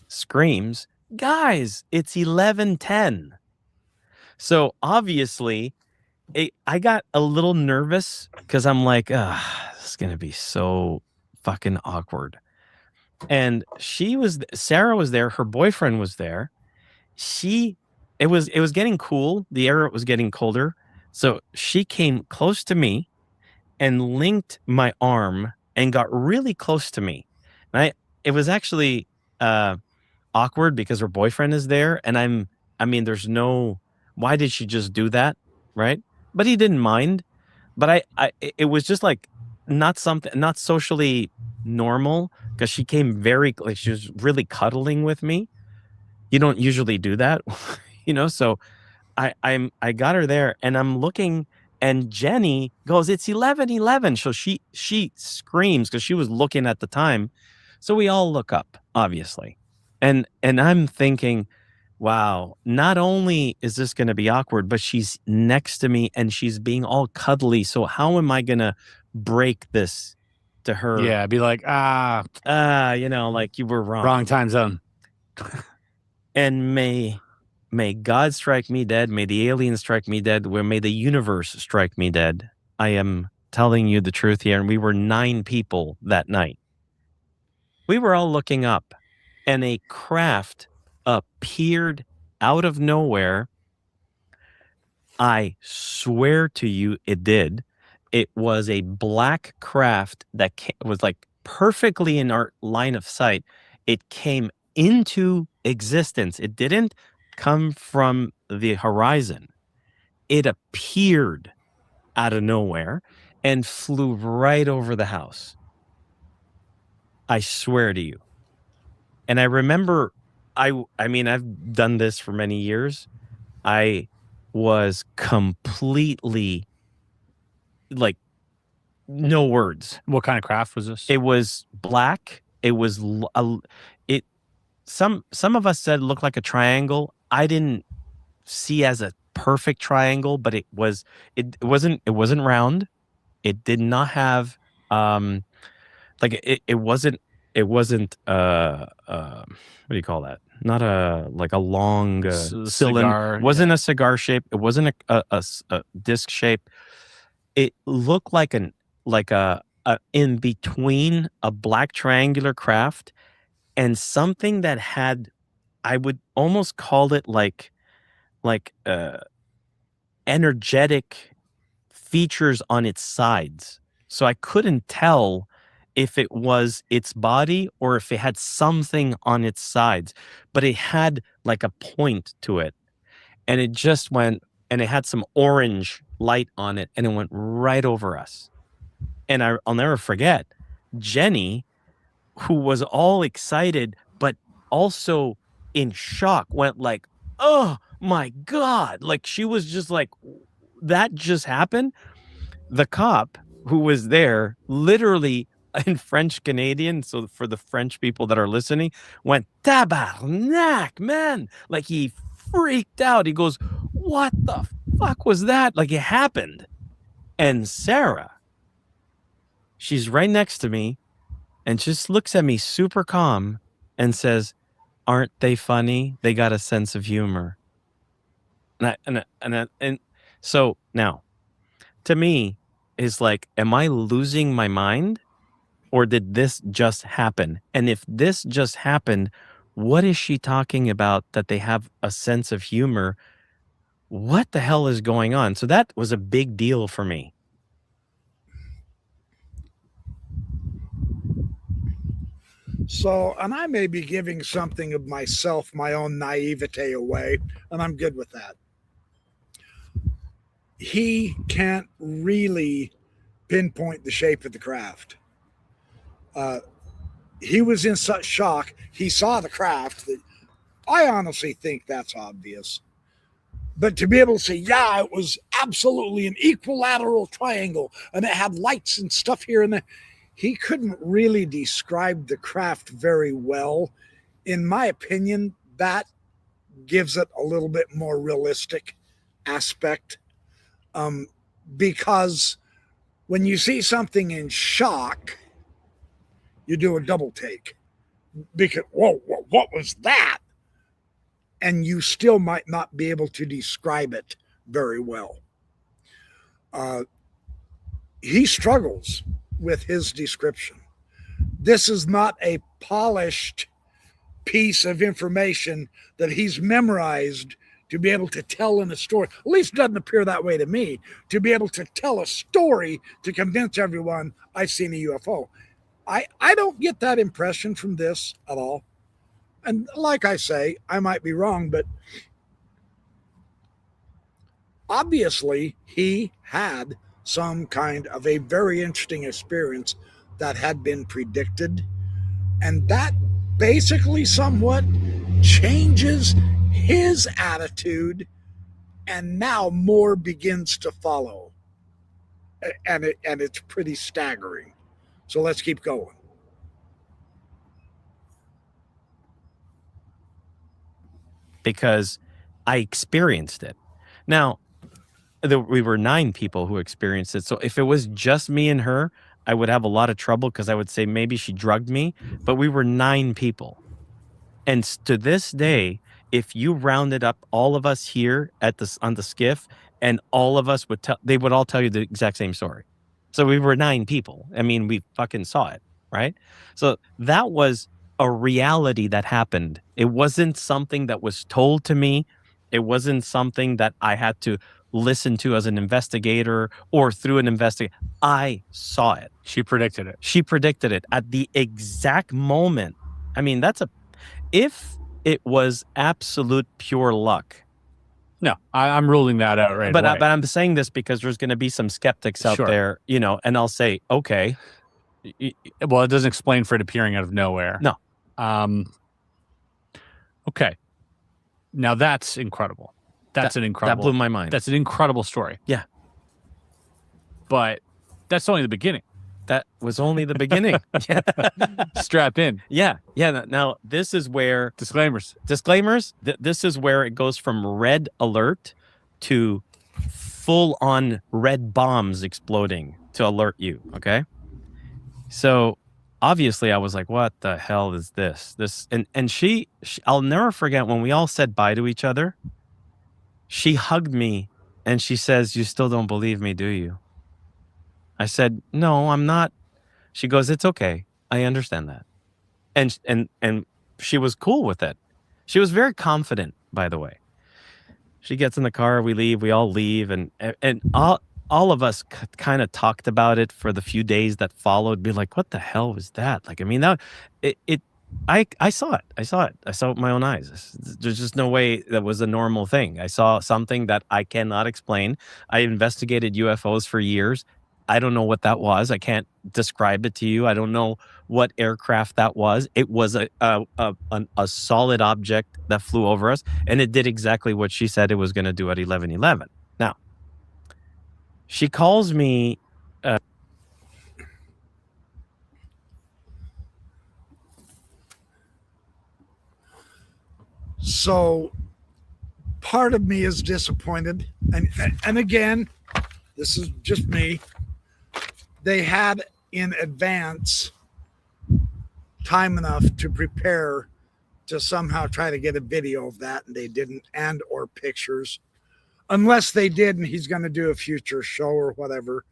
screams, "Guys, it's 11:10." So obviously, I got a little nervous because I'm like, this is going to be so fucking awkward. And Sarah was there. Her boyfriend was there. It was getting cool. The air was getting colder. So she came close to me and linked my arm and got really close to me. And it was actually awkward because her boyfriend is there. And there's no, why did she just do that? Right. But he didn't mind. But it was just like not socially normal, because she came she was really cuddling with me. You don't usually do that, so I got her there and I'm looking, and Jenny goes, "It's 11:11." So she screams because she was looking at the time. So we all look up, obviously. And I'm thinking, wow, not only is this going to be awkward, but she's next to me and she's being all cuddly. So how am I going to break this to her? Yeah, be like, like you were wrong. Wrong time zone. And may God strike me dead. May the aliens strike me dead. May the universe strike me dead. I am telling you the truth here. And we were 9 people that night. We were all looking up, and a craft appeared out of nowhere. I swear to you, it did. It was a black craft that was like perfectly in our line of sight. It came into existence. It didn't come from the horizon. It appeared out of nowhere and flew right over the house. I swear to you. And I remember, I've done this for many years. I was completely like, no words. What kind of craft was this? It was black. It was some of us said it looked like a triangle. I didn't see as a perfect triangle, but it wasn't round. It did not have it wasn't what do you call that? Not a long cylinder. Wasn't a cigar shape. It wasn't a disc shape. It looked like a in between a black triangular craft and something that had, I would almost call it like energetic features on its sides. So I couldn't tell if it was its body or if it had something on its sides, but it had like a point to it. And it just went, and it had some orange light on it, and it went right over us. And I'll never forget, Jenny, who was all excited, but also in shock, went like, "Oh my God." Like she was just like, that just happened. The cop who was there, literally in French Canadian, so for the French people that are listening, went, tabarnak, man. Like he freaked out. He goes, what the fuck was that? Like it happened. And Sarah, she's right next to me and just looks at me super calm and says, aren't they funny? They got a sense of humor. And so now, to me, is like, am I losing my mind? Or did this just happen? And if this just happened, what is she talking about that they have a sense of humor? What the hell is going on? So that was a big deal for me. So, and I may be giving something of myself, my own naivete away, and I'm good with that. He can't really pinpoint the shape of the craft. He was in such shock. He saw the craft that I honestly think that's obvious. But to be able to say, yeah, it was absolutely an equilateral triangle and it had lights and stuff here and there. He couldn't really describe the craft very well. In my opinion, that gives it a little bit more realistic aspect. Because when you see something in shock, you do a double take. Because, whoa, what was that? And you still might not be able to describe it very well. He struggles with his description. This is not a polished piece of information that he's memorized to be able to tell in a story. At least it doesn't appear that way to me. To be able to tell a story to convince everyone I've seen a UFO. I don't get that impression from this at all. And like I say, I might be wrong, but obviously he had some kind of a very interesting experience that had been predicted. And that basically somewhat changes his attitude. And now more begins to follow. And it's pretty staggering. So let's keep going. Because I experienced it. Now, we were 9 people who experienced it. So if it was just me and her, I would have a lot of trouble because I would say maybe she drugged me. But we were 9 people. And to this day, if you rounded up all of us here on the skiff, and all of us they would all tell you the exact same story. So we were 9 people. I mean, we fucking saw it, right? So that was a reality that happened. It wasn't something that was told to me. It wasn't something that I had to listen to as an investigator or through an investigator. I saw it. She predicted it. She predicted it at the exact moment. I mean, if it was absolute pure luck. No, I'm ruling that out right away. But I'm saying this because there's going to be some skeptics out there, and I'll say, okay. Well, it doesn't explain for it appearing out of nowhere. No. Okay. Now that's incredible. That blew my mind. That's an incredible story. Yeah. But that's only the beginning. That was only the beginning. Strap in. Yeah. Now this is where disclaimers. This is where it goes from red alert to full on red bombs exploding to alert you. Okay. So obviously I was like, what the hell is this? And she, I'll never forget when we all said bye to each other. She hugged me and she says, "You still don't believe me, do you?" I said, "No, I'm not." She goes, "It's okay. I understand that." And she was cool with it. She was very confident, by the way. She gets in the car, we all leave, and all of us kind of talked about it for the few days that followed. Be like, what the hell was that? Like, I mean, I saw it. I saw it with my own eyes. There's just no way that was a normal thing. I saw something that I cannot explain. I investigated UFOs for years. I don't know what that was. I can't describe it to you. I don't know what aircraft that was. It was a solid object that flew over us, and it did exactly what she said it was going to do at 11:11. Now, she calls me So part of me is disappointed. And again, this is just me. They had in advance time enough to prepare to somehow try to get a video of that, and they didn't, and or pictures. Unless they did, and he's going to do a future show or whatever.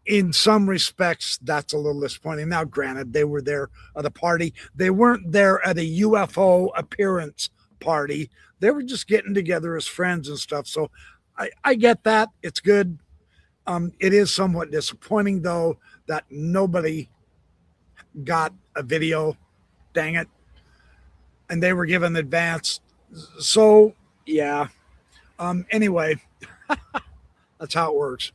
In some respects, that's a little disappointing. Now, granted, they were there at a party. They weren't there at a UFO appearance party. They were just getting together as friends and stuff. So I get that. It's good. It is somewhat disappointing, though, that nobody got a video. Dang it. And they were given advance. So, yeah. Anyway, that's how it works.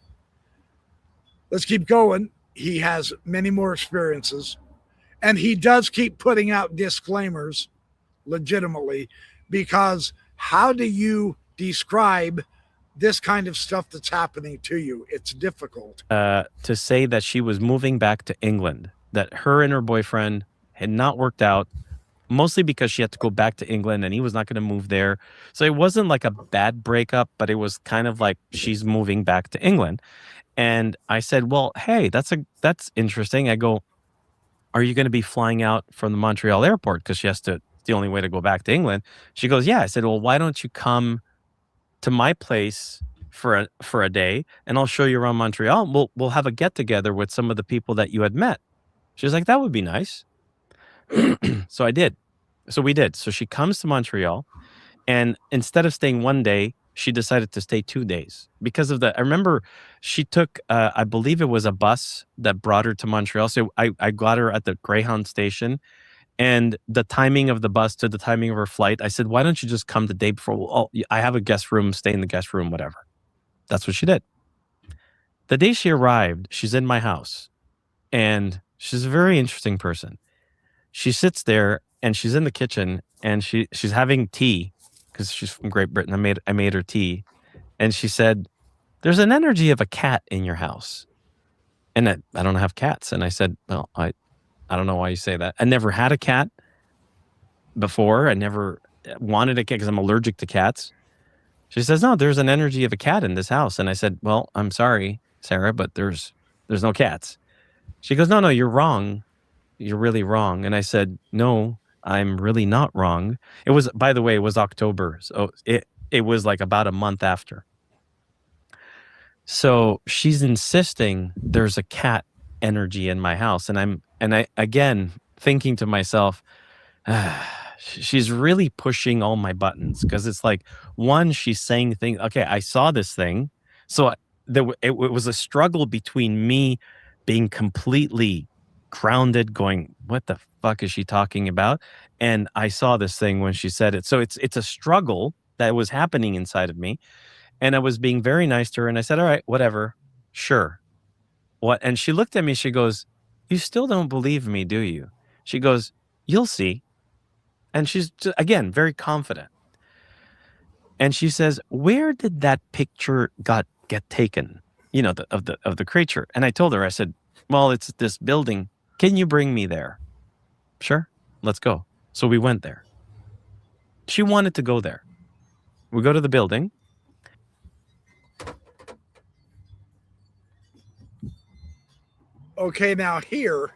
Let's keep going. He has many more experiences, and he does keep putting out disclaimers legitimately, because how do you describe this kind of stuff that's happening to you? It's difficult. To say that she was moving back to England, that her and her boyfriend had not worked out, mostly because she had to go back to England and he was not going to move there. So it wasn't like a bad breakup, but it was kind of like she's moving back to England. And I said, well, hey, that's interesting. I go, are you going to be flying out from the Montreal airport? Because it's the only way to go back to England. She goes, yeah. I said, well, why don't you come to my place for a day, and I'll show you around Montreal. We'll have a get together with some of the people that you had met. She was like, that would be nice. So I did. So we did. So she comes to Montreal, and instead of staying one day, she decided to stay 2 days because of I remember she took, I believe it was a bus that brought her to Montreal. So I got her at the Greyhound station, and the timing of the bus to the timing of her flight, I said, why don't you just come the day before? Oh, I have a guest room, stay in the guest room, whatever. That's what she did. The day she arrived, she's in my house, and she's a very interesting person. She sits there and she's in the kitchen, and she's having tea because she's from Great Britain. I made her tea, and she said, there's an energy of a cat in your house. And I don't have cats. And I said, well, I don't know why you say that. I never had a cat before. I never wanted a cat because I'm allergic to cats. She says, no, there's an energy of a cat in this house. And I said, well, I'm sorry, Sarah, but there's no cats. She goes, no, you're wrong. You're really wrong. And I said, no, I'm really not wrong. It was, by the way, it was October. So it was like about a month after. So she's insisting there's a cat energy in my house. And I again, thinking to myself, she's really pushing all my buttons, because it's like, one, she's saying things. Okay, I saw this thing. So it was a struggle between me being completely grounded, going, what the fuck is she talking about? And I saw this thing when she said it. So it's a struggle that was happening inside of me. And I was being very nice to her. And I said, all right, whatever. Sure. What? And she looked at me. She goes, you still don't believe me, do you? She goes, you'll see. And she's, again, very confident. And she says, where did that picture get taken? You know, of the creature. And I told her, I said, well, it's this building. Can you bring me there? Sure. Let's go. So we went there. She wanted to go there. We go to the building. Okay, now here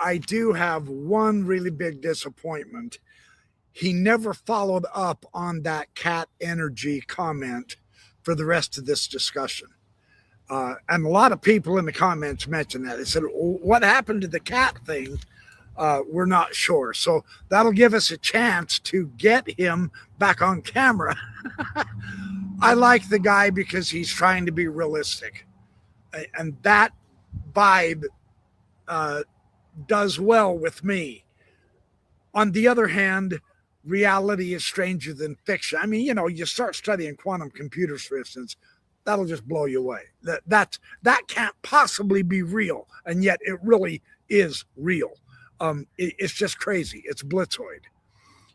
I do have one really big disappointment. He never followed up on that cat energy comment for the rest of this discussion. And a lot of people in the comments mentioned that. They said, what happened to the cat thing? We're not sure. So that'll give us a chance to get him back on camera. I like the guy because he's trying to be realistic. And that vibe does well with me. On the other hand, reality is stranger than fiction. I mean, you start studying quantum computers, for instance, that'll just blow you away. That can't possibly be real, and yet it really is real. It's just crazy. It's blitzoid.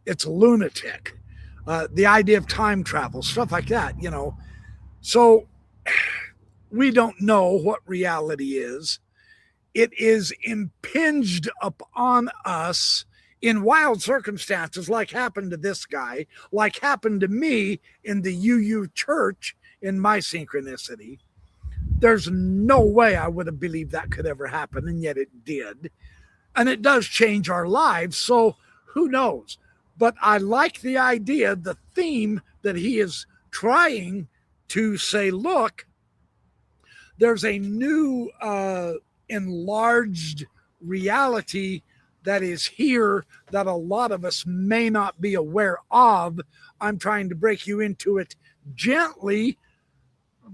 It's lunatic. The idea of time travel, stuff like that, So we don't know what reality is. It is impinged upon us in wild circumstances, like happened to this guy, like happened to me in the UU church in my synchronicity. There's no way I would have believed that could ever happen, and yet it did. And it does change our lives, so who knows? But I like the idea, the theme that he is trying to say, look, there's a new enlarged reality that is here that a lot of us may not be aware of. I'm trying to break you into it gently,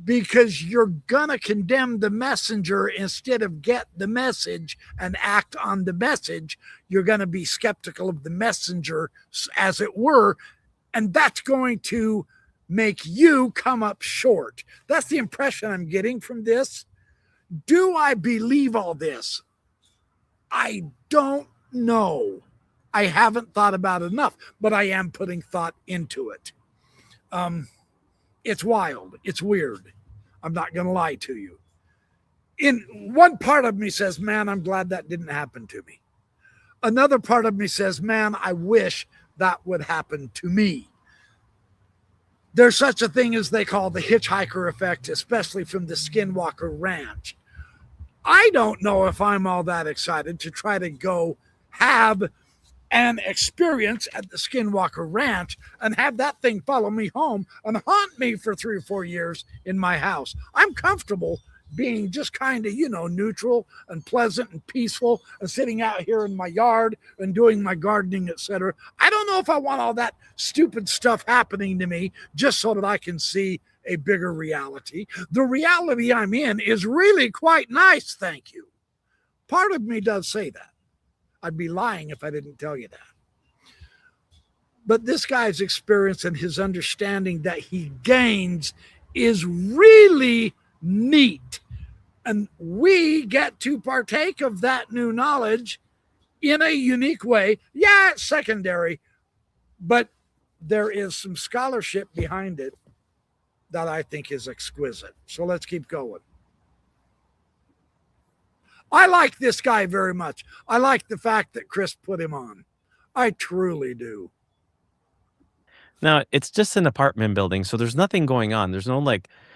because you're gonna condemn the messenger instead of get the message and act on the message. You're gonna be skeptical of the messenger, as it were, and that's going to make you come up short. That's the impression I'm getting from this. Do I believe all this? I don't know. I haven't thought about it enough, but I am putting thought into it. It's wild. It's weird. I'm not going to lie to you. In one part of me says, man, I'm glad that didn't happen to me. Another part of me says, man, I wish that would happen to me. There's such a thing as they call the hitchhiker effect, especially from the Skinwalker Ranch. I don't know if I'm all that excited to try to go have an experience at the Skinwalker Ranch and have that thing follow me home and haunt me for 3 or 4 years in my house. I'm comfortable being just kind of, neutral and pleasant and peaceful and sitting out here in my yard and doing my gardening, etc. I don't know if I want all that stupid stuff happening to me just so that I can see a bigger reality. The reality I'm in is really quite nice, thank you. Part of me does say that. I'd be lying if I didn't tell you that. But this guy's experience and his understanding that he gains is really neat. And we get to partake of that new knowledge in a unique way. Yeah, it's secondary, but there is some scholarship behind it that I think is exquisite. So let's keep going. I like this guy very much. I like the fact that Chris put him on. I truly do. Now, it's just an apartment building, so there's nothing going on. There's no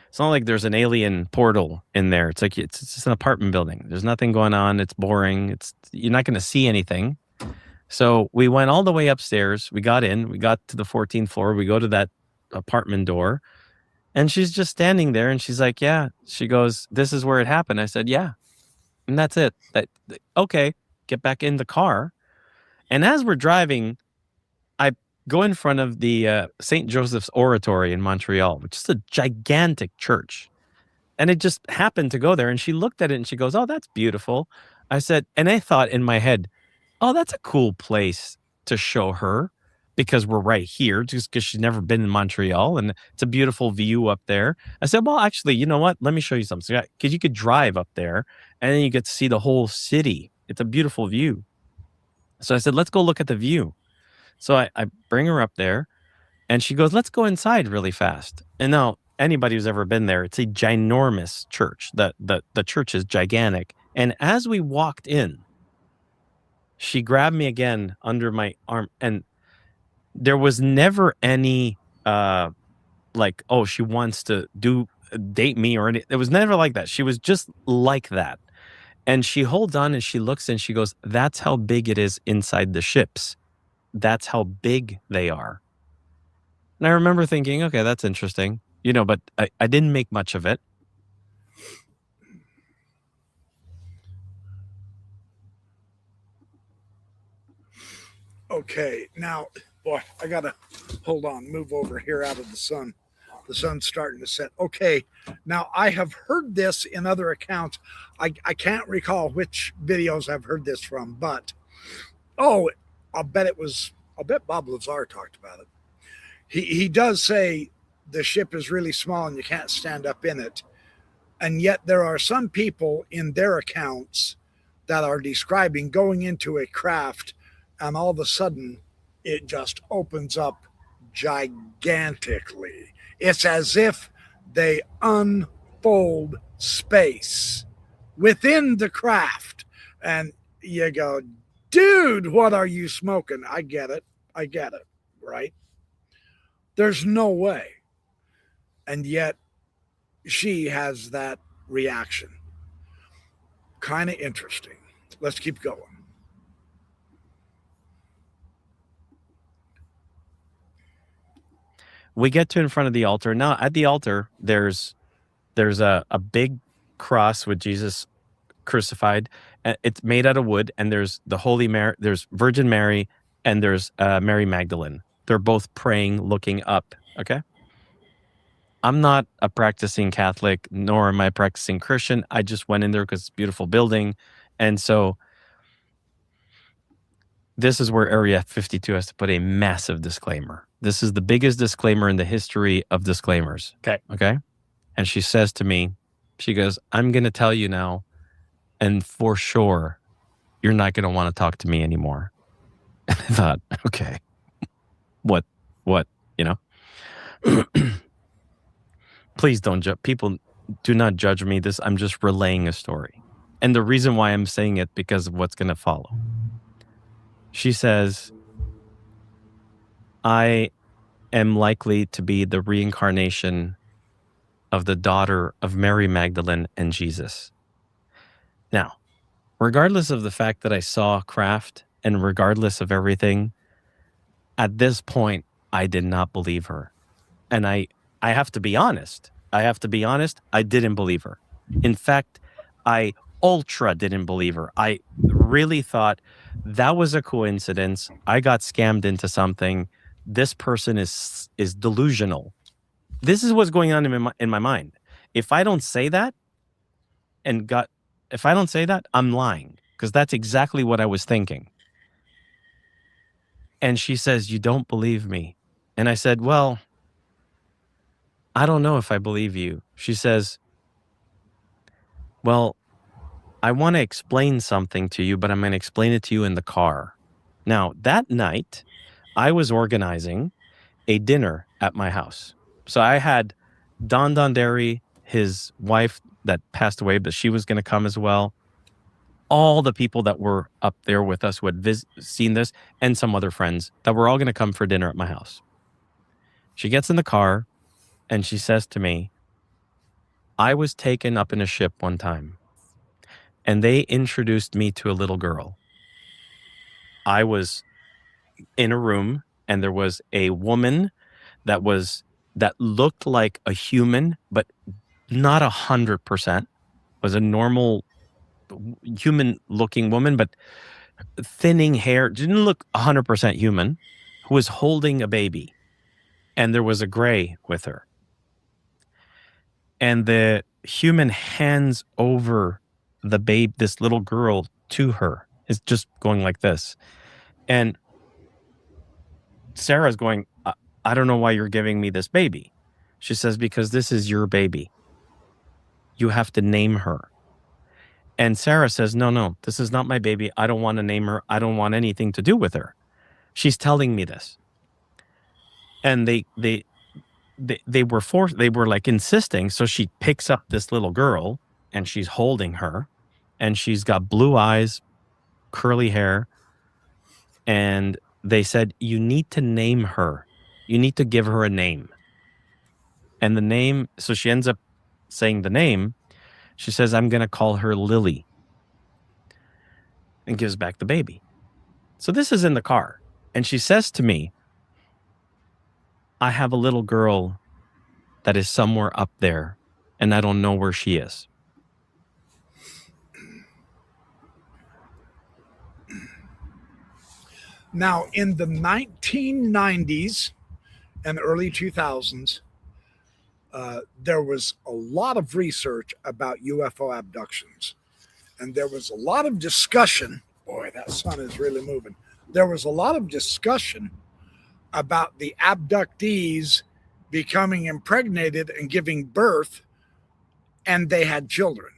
it's not like there's an alien portal in there. It's like it's just an apartment building. There's nothing going on. It's boring. You're not going to see anything. So we went all the way upstairs. We got in. We got to the 14th floor. We go to that apartment door, and she's just standing there, and she's like, "Yeah." She goes, "This is where it happened." I said, "Yeah." And that's it. Okay, get back in the car. And as we're driving, I go in front of the St. Joseph's Oratory in Montreal, which is a gigantic church. And it just happened to go there. And she looked at it and she goes, "Oh, that's beautiful." I said, and I thought in my head, "Oh, that's a cool place to show her because we're right here," just because she's never been in Montreal and it's a beautiful view up there. I said, "Well, actually, you know what? Let me show you something." Because you could drive up there and then you get to see the whole city. It's a beautiful view. So I said, "Let's go look at the view." So I bring her up there and she goes, "Let's go inside really fast." And now anybody who's ever been there, it's a ginormous church. The church is gigantic. And as we walked in, she grabbed me again under my arm, and there was never any oh, she wants to date me or anything. It was never like that. She was just like that. And she holds on and she looks and she goes, "That's how big it is inside the ships. That's how big they are." And I remember thinking, okay, that's interesting, but I didn't make much of it. Okay, now, boy, I got to move over here out of the sun. The sun's starting to set. Okay, now I have heard this in other accounts. I can't recall which videos I've heard this from, but, I'll bet Bob Lazar talked about it. He does say the ship is really small and you can't stand up in it. And yet there are some people in their accounts that are describing going into a craft and all of a sudden it just opens up gigantically. It's as if they unfold space within the craft. And you go, dude, what are you smoking? I get it. Right? There's no way. And yet she has that reaction. Kind of interesting. Let's keep going. We get to in front of the altar. Now at the altar, there's a big cross with Jesus crucified. It's made out of wood, and there's the Holy Mary, there's Virgin Mary, and there's Mary Magdalene. They're both praying, looking up. Okay. I'm not a practicing Catholic, nor am I a practicing Christian. I just went in there because it's a beautiful building. And so this is where Area 52 has to put a massive disclaimer. This is the biggest disclaimer in the history of disclaimers. Okay. And she says to me, she goes, I'm going to tell you now, and for sure, you're not going to want to talk to me anymore. And I thought, okay, what, you know? Please don't judge. People, do not judge me. I'm just relaying a story. And the reason why I'm saying it, because of what's going to follow. She says, I am likely to be the reincarnation of the daughter of Mary Magdalene and Jesus. Now, regardless of the fact that I saw craft, and regardless of everything, at this point, I did not believe her. And I have to be honest. I didn't believe her. In fact, I ultra didn't believe her. I really thought that was a coincidence. I got scammed into something. This person is delusional. This is what's going on in my mind. If I don't say that, I'm lying, because that's exactly what I was thinking. And she says, you don't believe me. And I said, well, I don't know if I believe you. She says, well, I want to explain something to you, but I'm going to explain it to you in the car. Now, that night, I was organizing a dinner at my house. So I had Don Donderi, his wife that passed away, but she was going to come as well. All the people that were up there with us who had seen this, and some other friends that were all going to come for dinner at my house. She gets in the car and she says to me, I was taken up in a ship one time, and they introduced me to a little girl. I was in a room, and there was a woman that looked like a human, but not 100%. Was a normal human-looking woman, but thinning hair, didn't look 100% human, who was holding a baby, and there was a gray with her. And the human hands over the babe, this little girl, to her. It's just going like this. And Sarah's going, I don't know why you're giving me this baby. She says, because this is your baby. You have to name her. And Sarah says, no, this is not my baby. I don't want to name her. I don't want anything to do with her. She's telling me this. And they were like insisting. So she picks up this little girl and she's holding her, and she's got blue eyes, curly hair. And they said, you need to name her. You need to give her a name. And the name, so she ends up saying the name. She says, I'm going to call her Lily, and gives back the baby. So this is in the car. And she says to me, I have a little girl that is somewhere up there, and I don't know where she is. Now, in the 1990s and early 2000s, there was a lot of research about UFO abductions. And there was a lot of discussion. Boy, that sun is really moving. There was a lot of discussion about the abductees becoming impregnated and giving birth, and they had children.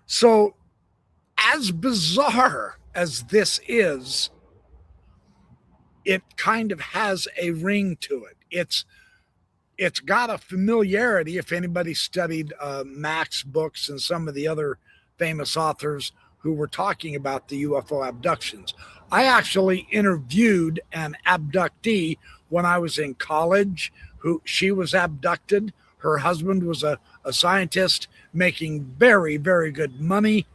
So, as bizarre as this is, it kind of has a ring to it. It's got a familiarity. If anybody studied Mac's books and some of the other famous authors who were talking about the UFO abductions. I actually interviewed an abductee when I was in college. She was abducted. Her husband was a scientist making very, very good money.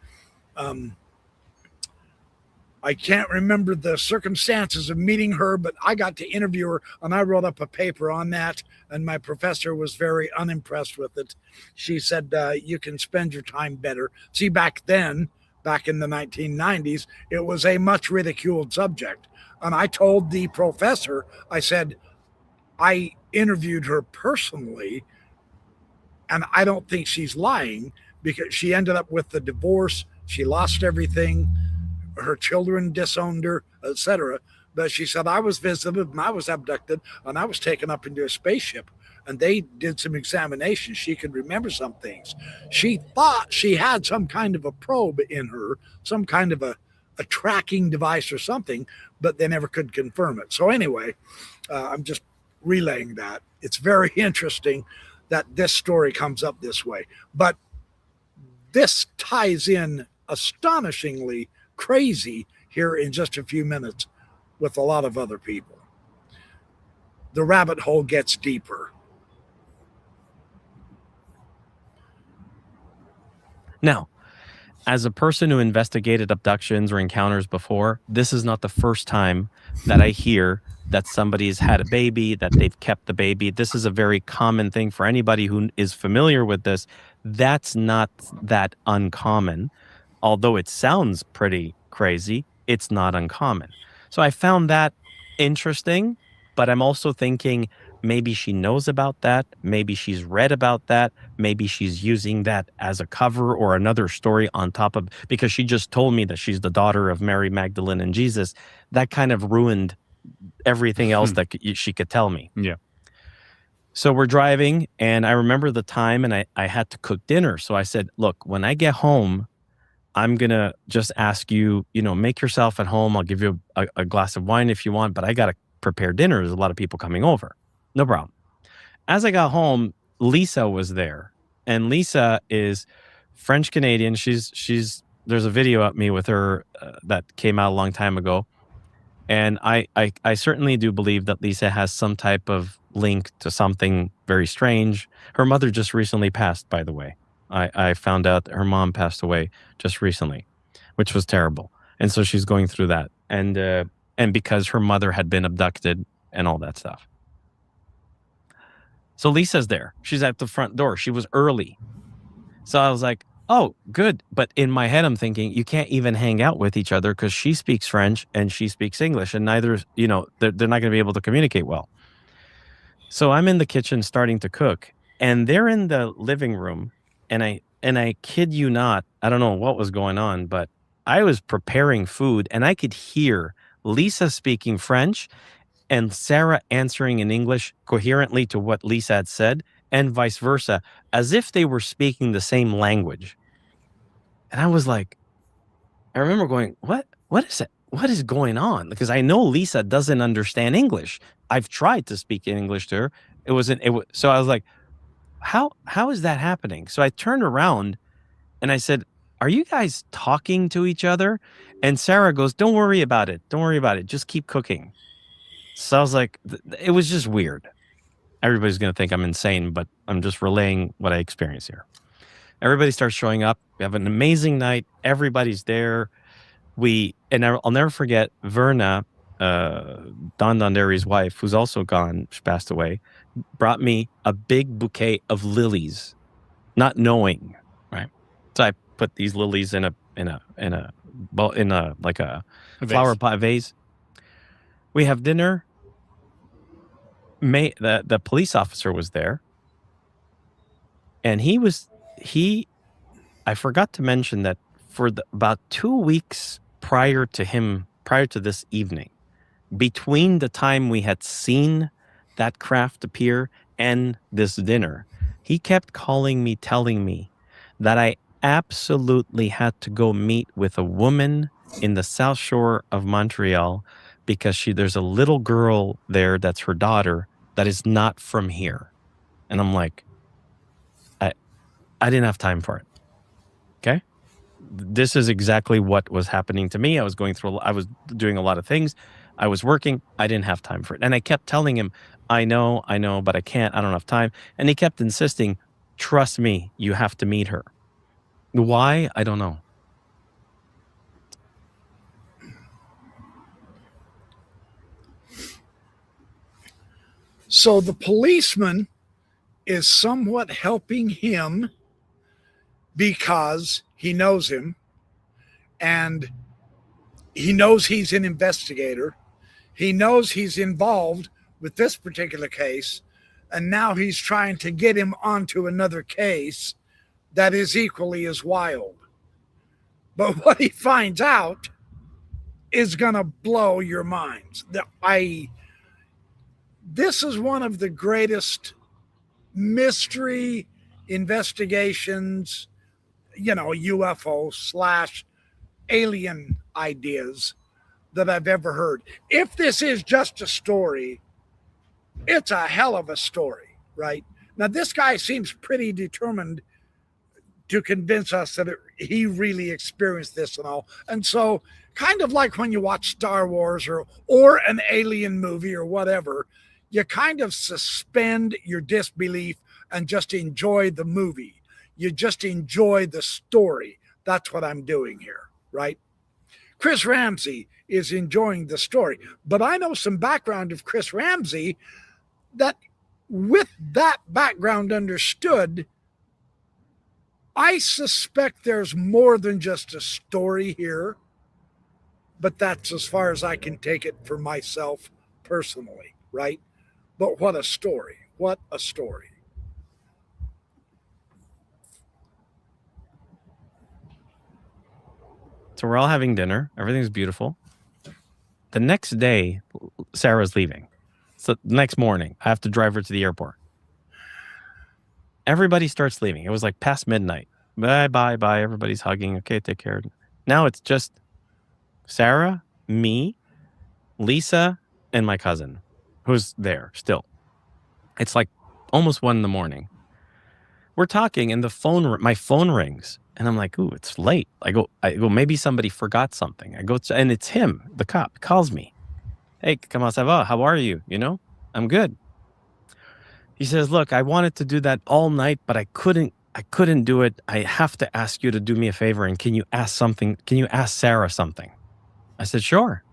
I can't remember the circumstances of meeting her, but I got to interview her, and I wrote up a paper on that, and my professor was very unimpressed with it. She said, you can spend your time better. See, back then, back in the 1990s, it was a much ridiculed subject. And I told the professor, I said, I interviewed her personally, and I don't think she's lying, because she ended up with the divorce. She lost everything. Her children disowned her, etc. But she said, I was visited and I was abducted and I was taken up into a spaceship, and they did some examinations. She could remember some things. She thought she had some kind of a probe in her, some kind of a tracking device or something, but they never could confirm it. So anyway, I'm just relaying that. It's very interesting that this story comes up this way. But this ties in astonishingly crazy here in just a few minutes with a lot of other people. The rabbit hole gets deeper. Now, as a person who investigated abductions or encounters before, this is not the first time that I hear that somebody's had a baby, that they've kept the baby. This is a very common thing for anybody who is familiar with this. That's not that uncommon. Although it sounds pretty crazy, it's not uncommon. So I found that interesting, but I'm also thinking maybe she knows about that. Maybe she's read about that. Maybe she's using that as a cover or another story on top of, because she just told me that she's the daughter of Mary Magdalene and Jesus. That kind of ruined everything else that she could tell me. Yeah. So we're driving, and I remember the time, and I had to cook dinner. So I said, look, when I get home, I'm going to just ask you, make yourself at home. I'll give you a glass of wine if you want, but I got to prepare dinner. There's a lot of people coming over. No problem. As I got home, Lisa was there, and Lisa is French Canadian. There's a video of me with her that came out a long time ago. And I certainly do believe that Lisa has some type of link to something very strange. Her mother just recently passed, by the way. I found out that her mom passed away just recently, which was terrible. And so she's going through that. And because her mother had been abducted and all that stuff. So Lisa's there. She's at the front door. She was early. So I was like, oh, good. But in my head, I'm thinking, you can't even hang out with each other because she speaks French and she speaks English. And neither, they're not going to be able to communicate well. So I'm in the kitchen starting to cook. And they're in the living room. And I kid you not, I don't know what was going on, but I was preparing food and I could hear Lisa speaking French and Sarah answering in English coherently to what Lisa had said, and vice versa, as if they were speaking the same language. And I was like, I remember going, what is it? What is going on? Because I know Lisa doesn't understand English. I've tried to speak in English to her. So I was like, how is that happening? So I turned around and I said, are you guys talking to each other? And Sarah goes, don't worry about it. Don't worry about it. Just keep cooking. So I was like, it was just weird. Everybody's going to think I'm insane, but I'm just relaying what I experienced here. Everybody starts showing up. We have an amazing night. Everybody's there. I'll never forget Verna, Don Donderi's wife, who's also gone, she passed away, brought me a big bouquet of lilies, not knowing, right? So I put these lilies in a flower pot vase. We have dinner. The police officer was there, and I forgot to mention that for about 2 weeks prior to this evening, between the time we had seen that craft appear and this dinner, he kept calling me, telling me that I absolutely had to go meet with a woman in the South Shore of Montreal because there's a little girl there that's her daughter that is not from here. And I'm like, I didn't have time for it. Okay? this is exactly what was happening to me. I was doing a lot of things. I was working. I didn't have time for it. And I kept telling him, I know, but I can't. I don't have time. And he kept insisting, trust me, you have to meet her. Why? I don't know. So the policeman is somewhat helping him because he knows him and he knows he's an investigator. He knows he's involved with this particular case, and now he's trying to get him onto another case that is equally as wild. But what he finds out is going to blow your minds. This is one of the greatest mystery investigations, UFO / alien ideas that I've ever heard. If this is just a story, it's a hell of a story, right? Now, this guy seems pretty determined to convince us that he really experienced this and all. And so, kind of like when you watch Star Wars or an alien movie or whatever, you kind of suspend your disbelief and just enjoy the movie. You just enjoy the story. That's what I'm doing here, right? Chris Ramsey is enjoying the story, but I know some background of Chris Ramsey that, with that background understood, I suspect there's more than just a story here, but that's as far as I can take it for myself personally, right? But what a story. What a story. So we're all having dinner. Everything's beautiful. The next day, Sarah's leaving. So the next morning, I have to drive her to the airport. Everybody starts leaving. It was like past midnight. Bye, bye, bye. Everybody's hugging. Okay, take care. Now it's just Sarah, me, Lisa, and my cousin, who's there still. It's like almost 1 a.m. We're talking, and my phone rings, and I'm like, "Ooh, it's late." I go, maybe somebody forgot something. I go, and it's him, the cop, calls me. Hey, comment ça va? How are you? I'm good. He says, look, I wanted to do that all night, but I couldn't do it. I have to ask you to do me a favor. And can you ask Sarah something? I said, sure.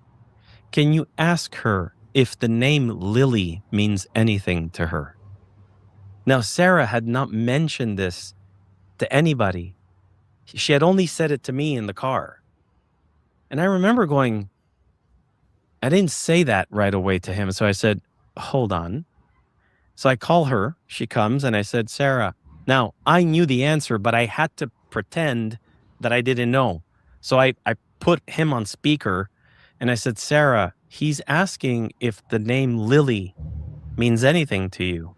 Can you ask her if the name Lily means anything to her? Now, Sarah had not mentioned this to anybody. She had only said it to me in the car. And I remember going, I didn't say that right away to him. So I said, hold on. So I call her. She comes, and I said, Sarah, now I knew the answer, but I had to pretend that I didn't know. So I put him on speaker, and I said, Sarah, he's asking if the name Lily means anything to you.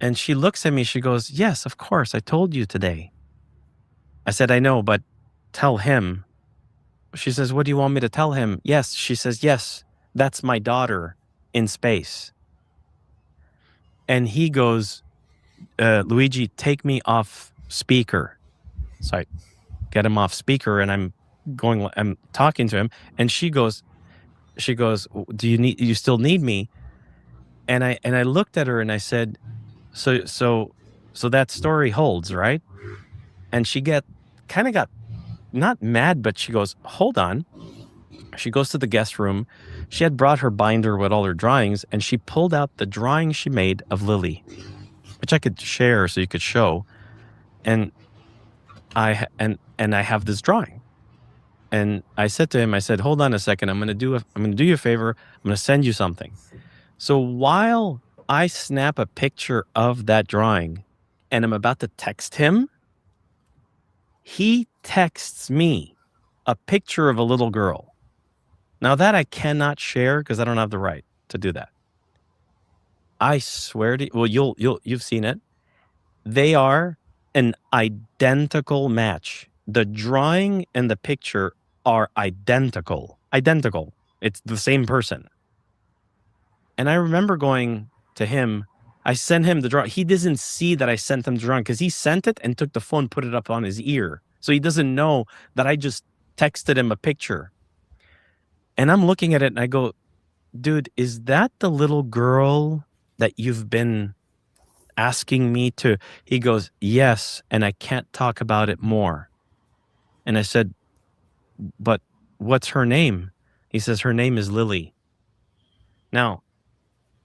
And she looks at me. She goes, yes, of course. I told you today. I said, I know, but tell him. She says, what do you want me to tell him? Yes. She says, yes, that's my daughter in space. And he goes, Luigi, take me off speaker. So I get him off speaker, and I'm talking to him. And she goes, do you still need me? And I looked at her and I said, so that story holds, right? And she got not mad, but she goes, hold on. She goes to the guest room. She had brought her binder with all her drawings, and she pulled out the drawing she made of Lily, which I could share so you could show. And I have this drawing. And I said to him, I said, hold on a second. I'm going to do you a favor. I'm going to send you something. So while I snap a picture of that drawing and I'm about to text him, he texts me a picture of a little girl. Now that I cannot share because I don't have the right to do that. I swear to you, well, you've seen it. They are an identical match. The drawing and the picture are identical. Identical. It's the same person. And I remember going to him, I sent him the drawing. He doesn't see that I sent him the drawing because he sent it and took the phone, put it up on his ear So he doesn't know that I just texted him a picture. And I'm looking at it and I go, dude, is that the little girl that you've been asking me to? He goes, yes, and I can't talk about it more. And I said, but what's her name? He says, her name is Lily. Now,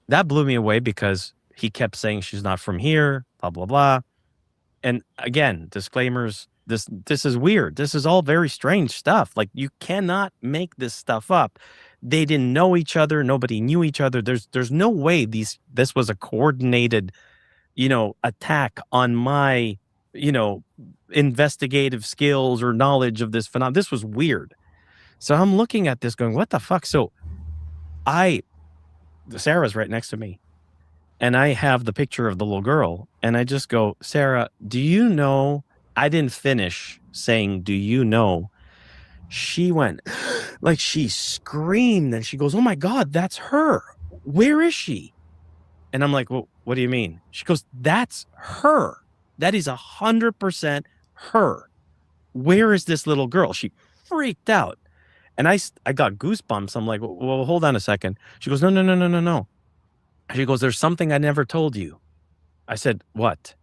that blew me away because he kept saying she's not from here, blah, blah, blah. And again, disclaimers, this is weird. This is all very strange stuff. Like, you cannot make this stuff up. They didn't know each other. Nobody knew each other. There's no way this was a coordinated, attack on my, investigative skills or knowledge of this phenomenon. This was weird. So I'm looking at this going, what the fuck? So Sarah's right next to me. And I have the picture of the little girl. And I just go, Sarah, do you know? I didn't finish saying, do you know? She went, like, she screamed and she goes, oh my God, that's her. Where is she? And I'm like, well, what do you mean? She goes, that's her. That is 100% her. Where is this little girl? She freaked out. And I got goosebumps. I'm like, well, hold on a second. She goes, no. She goes, there's something I never told you. I said, what?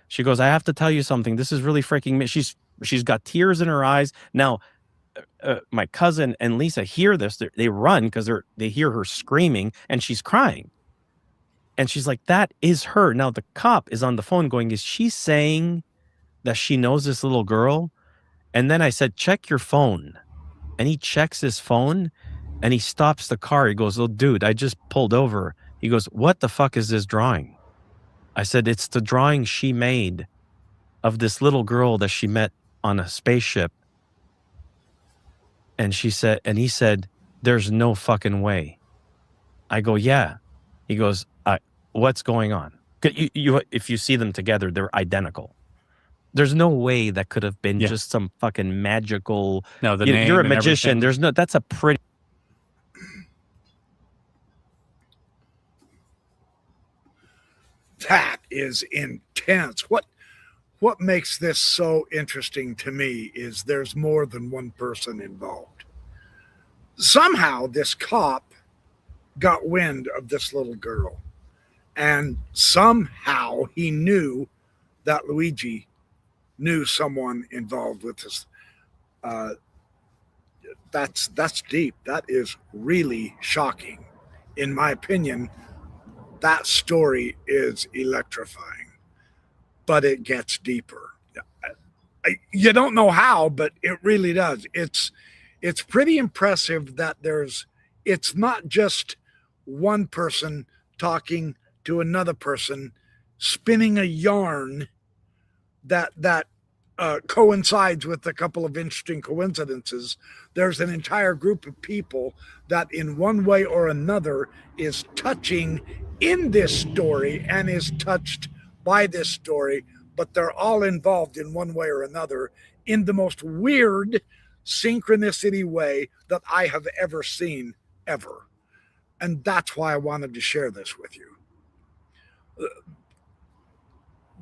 She goes, I have to tell you something. This is really freaking me. She's got tears in her eyes. Now, my cousin and Lisa hear this. They run because they hear her screaming and she's crying. And she's like, that is her. Now, the cop is on the phone going, is she saying that she knows this little girl? And then I said, check your phone. And he checks his phone and he stops the car. He goes, oh, dude, I just pulled over. He goes, what the fuck is this drawing? I said, it's the drawing she made of this little girl that she met on a spaceship. And he said, there's no fucking way. I go, yeah. He goes, what's going on? If you see them together, they're identical. There's no way that could have been just some fucking magical. No, the name you're a and magician. everything. That's a pretty. That is intense. What makes this so interesting to me is there's more than one person involved. Somehow this cop got wind of this little girl, and somehow he knew that Luigi knew someone involved with this. That's deep. That is really shocking. In my opinion, that story is electrifying, but it gets deeper. You don't know how, but it really does. It's pretty impressive that it's not just one person talking to another person, spinning a yarn that coincides with a couple of interesting coincidences. There's an entire group of people that in one way or another is touching in this story and is touched by this story, but they're all involved in one way or another in the most weird synchronicity way that I have ever seen, ever. And that's why I wanted to share this with you.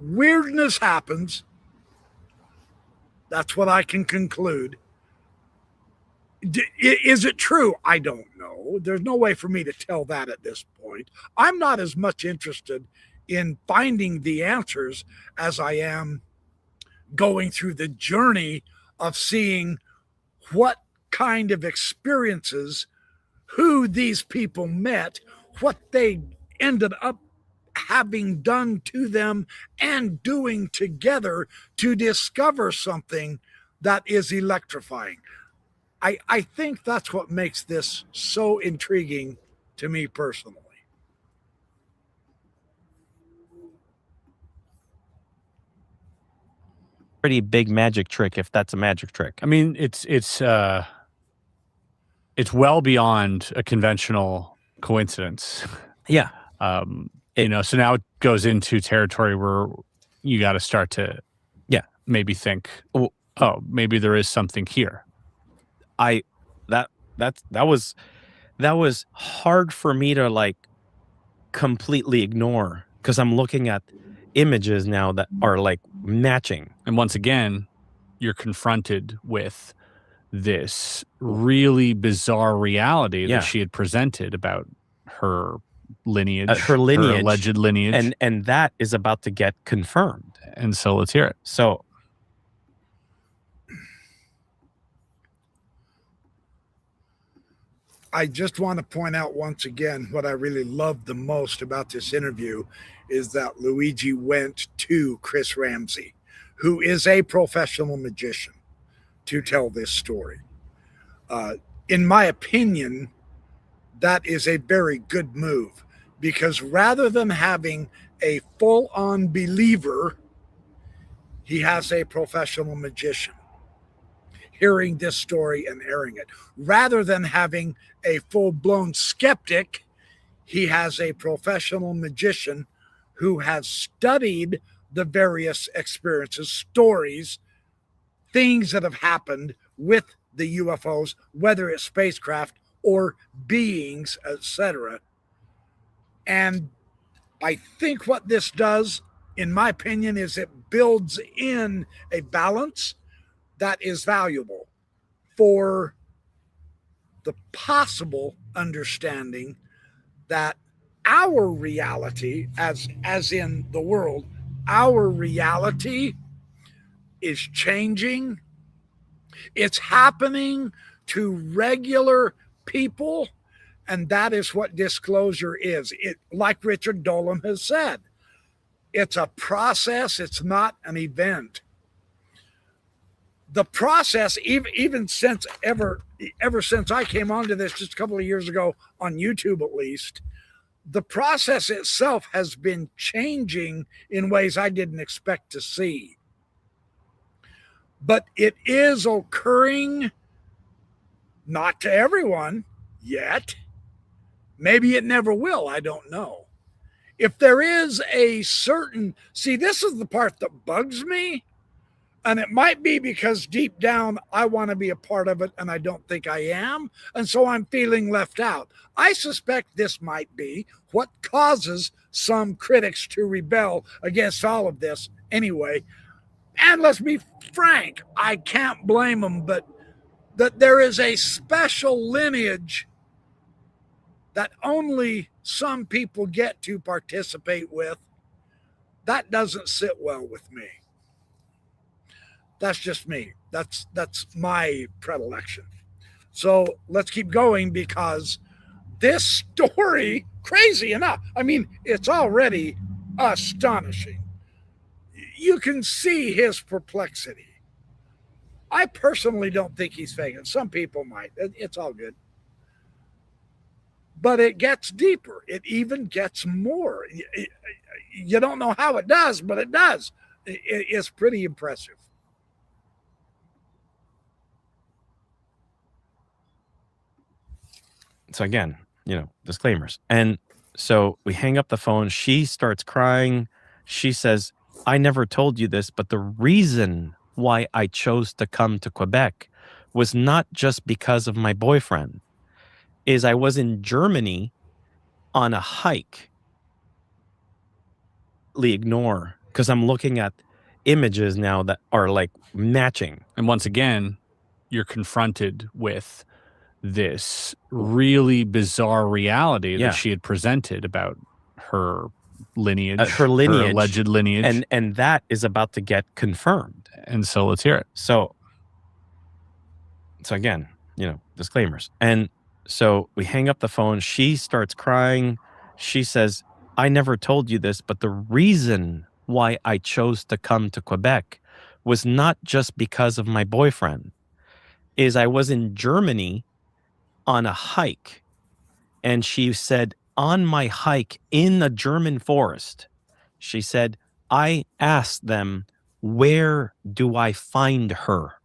Weirdness happens. That's what I can conclude. Is it true? I don't know. There's no way for me to tell that at this point. I'm not as much interested in finding the answers as I am going through the journey of seeing what kind of experiences, who these people met, what they ended up having done to them and doing together to discover something that is electrifying. I think that's what makes this so intriguing to me personally. Pretty big magic trick, if that's a magic trick. I mean, it's well beyond a conventional coincidence. Yeah. So now it goes into territory where you got to start to, maybe think, oh, maybe there is something here. That was hard for me to like completely ignore, because I'm looking at images now that are like matching. And once again, you're confronted with this really bizarre reality Yeah. that she had presented about her lineage, her lineage, alleged lineage. And that is about to get confirmed. And so let's hear it. So I just want to point out once again what I really loved the most about this interview is that Luigi went to Chris Ramsey, who is a professional magician, to tell this story. In my opinion, that is a very good move, because rather than having a full-on believer, he has a professional magician hearing this story and airing it. Rather than having a full-blown skeptic, he has a professional magician who has studied the various experiences, stories, things that have happened with the UFOs, whether it's spacecraft or beings, etc. And I think what this does, in my opinion, is it builds in a balance that is valuable for the possible understanding that our reality, as in the world, our reality is changing. It's happening to regular people, and that is what disclosure is. It, like Richard Dolan has said, it's a process, it's not an event. The process, even since ever since I came onto this just a couple of years ago on YouTube, at least, the process itself has been changing in ways I didn't expect to see. But it is occurring, not to everyone yet. Maybe it never will. I don't know. If there is a certain, see, this is the part that bugs me. And it might be because deep down, I want to be a part of it, and I don't think I am. And so I'm feeling left out. I suspect this might be what causes some critics to rebel against all of this anyway. And let's be frank, I can't blame them, but that there is a special lineage that only some people get to participate with, that doesn't sit well with me. That's just me. That's my predilection. So let's keep going, because this story, crazy enough, I mean, it's already astonishing. You can see his perplexity. I personally don't think he's faking. Some people might. It's all good. But it gets deeper. It even gets more. You don't know how it does, but it does. It's pretty impressive. So again, disclaimers. And so we hang up the phone. She starts crying. She says, I never told you this, but the reason why I chose to come to Quebec was not just because of my boyfriend. Is I was in Germany on a hike. Ignore, because I'm looking at images now that are like matching. And once again, you're confronted with this really bizarre reality that she had presented about her lineage, her alleged lineage. And that is about to get confirmed. And so let's hear it. So again, disclaimers. And so we hang up the phone. She starts crying. She says, I never told you this, but the reason why I chose to come to Quebec was not just because of my boyfriend. Is I was in Germany on a hike, and she said, on my hike in the German forest, she said, I asked them, where do I find her?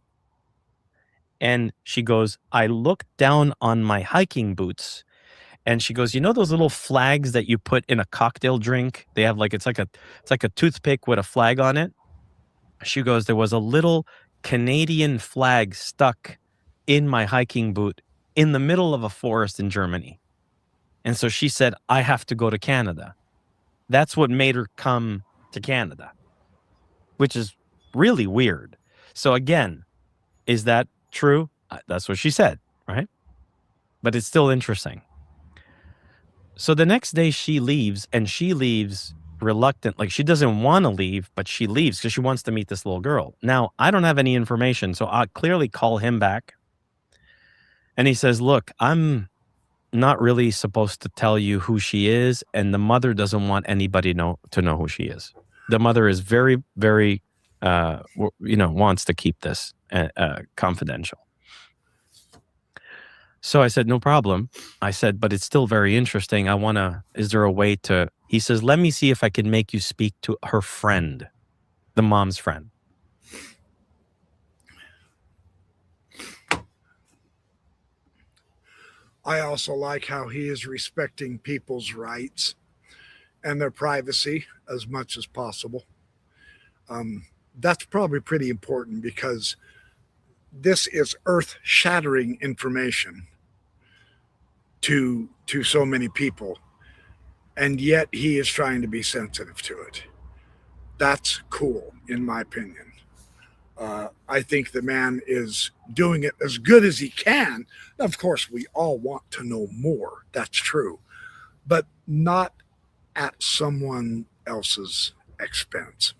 And she goes, I looked down on my hiking boots, and she goes, those little flags that you put in a cocktail drink? They have it's like a toothpick with a flag on it. She goes, there was a little Canadian flag stuck in my hiking boot in the middle of a forest in Germany. And so she said, I have to go to Canada. That's what made her come to Canada, which is really weird. So again, is that true? That's what she said, right? But it's still interesting. So the next day she leaves, and she leaves reluctant. Like, she doesn't want to leave, but she leaves because she wants to meet this little girl. Now, I don't have any information, so I'll clearly call him back. And he says, look, I'm not really supposed to tell you who she is, and the mother doesn't want anybody to know who she is. The mother is very, very, wants to keep this confidential. So I said, no problem. I said, but it's still very interesting. Is there a way to, he says, let me see if I can make you speak to her friend, the mom's friend. I also like how he is respecting people's rights and their privacy as much as possible. That's probably pretty important because this is earth-shattering information to so many people, and yet he is trying to be sensitive to it. That's cool, in my opinion. I think the man is doing it as good as he can. Of course, we all want to know more. That's true. But not at someone else's expense.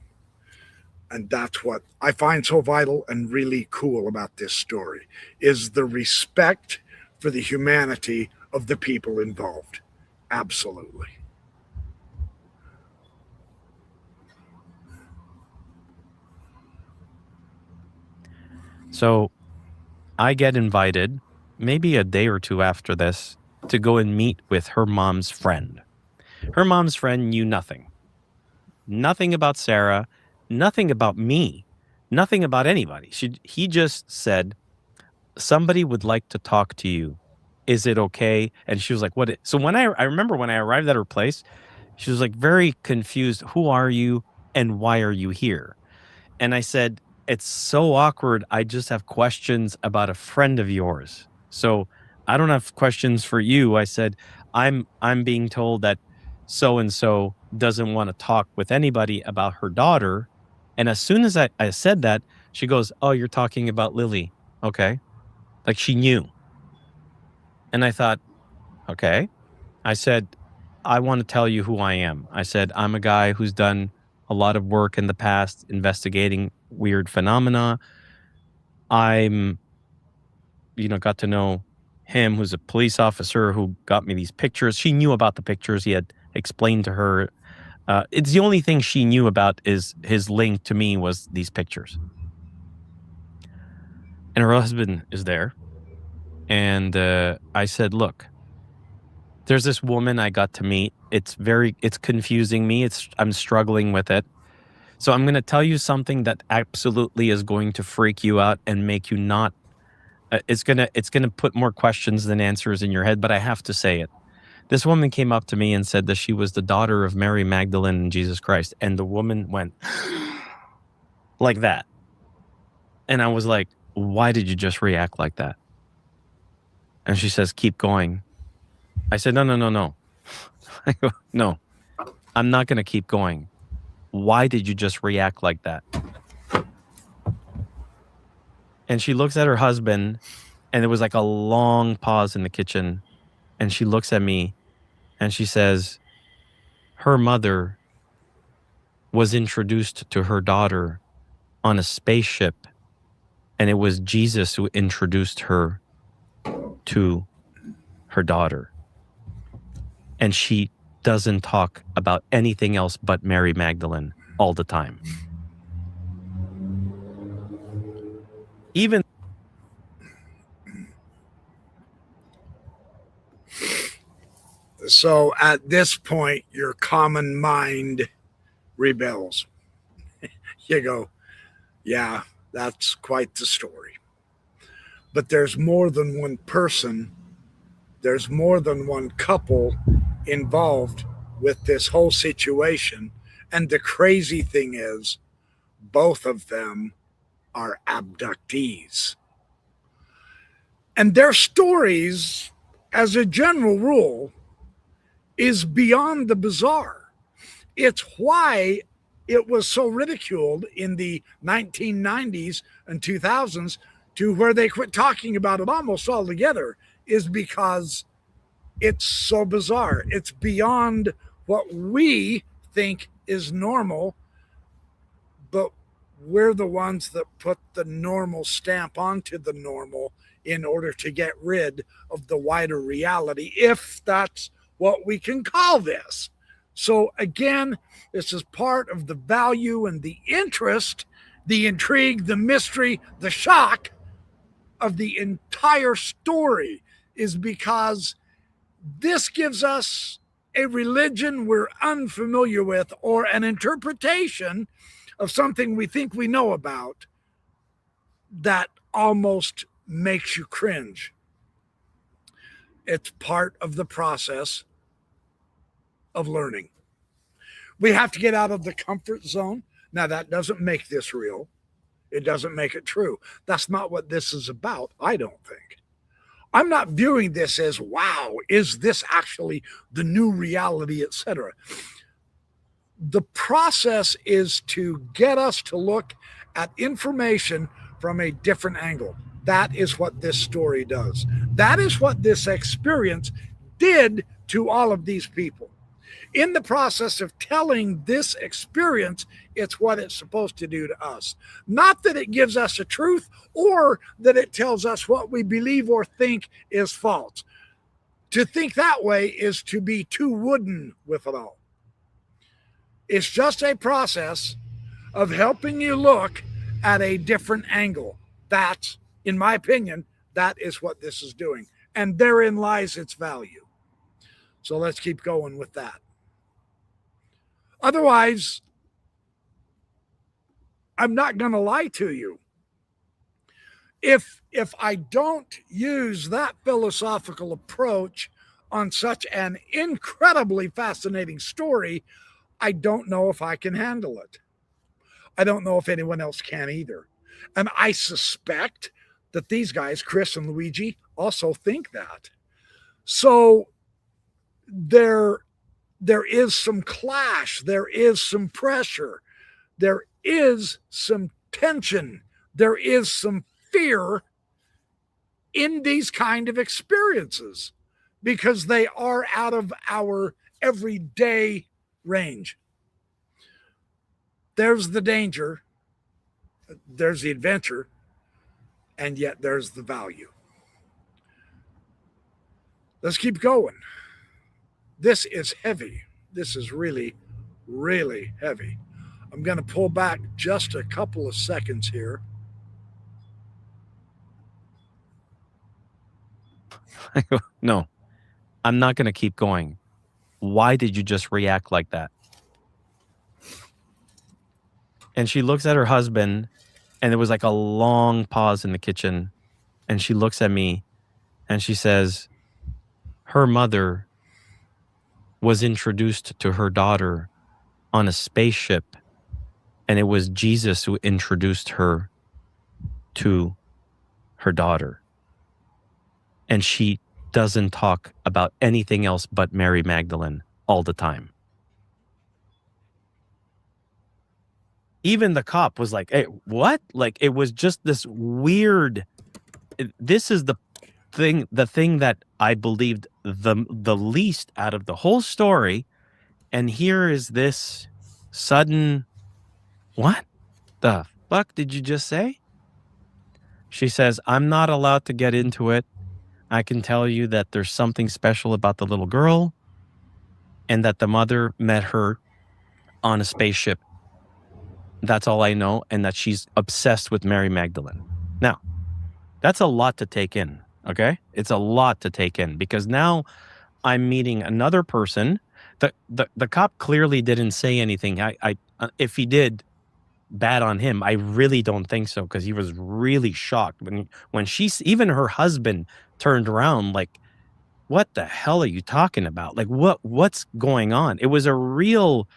And that's what I find so vital and really cool about this story, is the respect for the humanity of the people involved. Absolutely. So I get invited, maybe a day or two after this, to go and meet with her mom's friend. Her mom's friend knew nothing. Nothing about Sarah, nothing about me, nothing about anybody. He just said, somebody would like to talk to you. Is it okay? And she was like, what? So when I remember when I arrived at her place, she was like very confused. Who are you and why are you here? And I said, it's so awkward. I just have questions about a friend of yours. So I don't have questions for you. I said, I'm being told that so-and-so doesn't want to talk with anybody about her daughter. And as soon as I said that, she goes, oh, you're talking about Lily. Okay. Like, she knew. And I thought, okay. I said, I want to tell you who I am. I said, I'm a guy who's done a lot of work in the past investigating weird phenomena. I'm, got to know him, who's a police officer who got me these pictures. She knew about the pictures. He had explained to her. It's the only thing she knew about is his link to me was these pictures. And her husband is there. And I said, look, there's this woman I got to meet. It's confusing me. I'm struggling with it. So I'm going to tell you something that absolutely is going to freak you out and make you not. It's going to put more questions than answers in your head, but I have to say it. This woman came up to me and said that she was the daughter of Mary Magdalene and Jesus Christ. And the woman went like that. And I was like, why did you just react like that? And she says, keep going. I said, no. I go, no, I'm not going to keep going. Why did you just react like that? And she looks at her husband, and there was like a long pause in the kitchen. And she looks at me and she says, her mother was introduced to her daughter on a spaceship. And it was Jesus who introduced her to her daughter. And she doesn't talk about anything else but Mary Magdalene all the time. Even so, at this point, your common mind rebels. You go, yeah, that's quite the story. But there's more than one person, there's more than one couple involved with this whole situation. And the crazy thing is, both of them are abductees. And their stories, as a general rule, is beyond the bizarre. It's why it was so ridiculed in the 1990s and 2000s to where they quit talking about it almost altogether is because it's so bizarre. It's beyond what we think is normal, but we're the ones that put the normal stamp onto the normal in order to get rid of the wider reality, if that's what we can call this. So again, this is part of the value and the interest, the intrigue, the mystery, the shock of the entire story, is because this gives us a religion we're unfamiliar with, or an interpretation of something we think we know about that almost makes you cringe. It's part of the process of learning. We have to get out of the comfort zone. Now, that doesn't make this real. It doesn't make it true. That's not what this is about, I don't think. I'm not viewing this as, wow, is this actually the new reality, etc. The process is to get us to look at information from a different angle. That is what this story does. That is what this experience did to all of these people. In the process of telling this experience, it's what it's supposed to do to us. Not that it gives us a truth or that it tells us what we believe or think is false. To think that way is to be too wooden with it all. It's just a process of helping you look at a different angle. That's, in my opinion, that is what this is doing. And therein lies its value. So let's keep going with that. Otherwise, I'm not going to lie to you. If I don't use that philosophical approach on such an incredibly fascinating story, I don't know if I can handle it. I don't know if anyone else can either. And I suspect that these guys, Chris and Luigi, also think that. So there is some clash, there is some pressure, there is some tension, there is some fear in these kind of experiences because they are out of our everyday range. There's the danger, there's the adventure, and yet there's the value. Let's keep going. This is heavy. This is really, really heavy. I'm going to pull back just a couple of seconds here. No, I'm not going to keep going. Why did you just react like that? And she looks at her husband, and there was like a long pause in the kitchen. And she looks at me and she says, her mother was introduced to her daughter on a spaceship, and it was Jesus who introduced her to her daughter. And she doesn't talk about anything else but Mary Magdalene all the time. Even the cop was like, hey, what? Like, it was just this weird. This is the thing that I believed the least out of the whole story. And here is this sudden, what the fuck did you just say? She says, I'm not allowed to get into it. I can tell you that there's something special about the little girl and that the mother met her on a spaceship. That's all I know. And that she's obsessed with Mary Magdalene. Now, that's a lot to take in. Okay. It's a lot to take in because now I'm meeting another person. The cop clearly didn't say anything. If he did, bad on him. I really don't think so because he was really shocked when even her husband turned around like, what the hell are you talking about? Like what's going on? It was a real,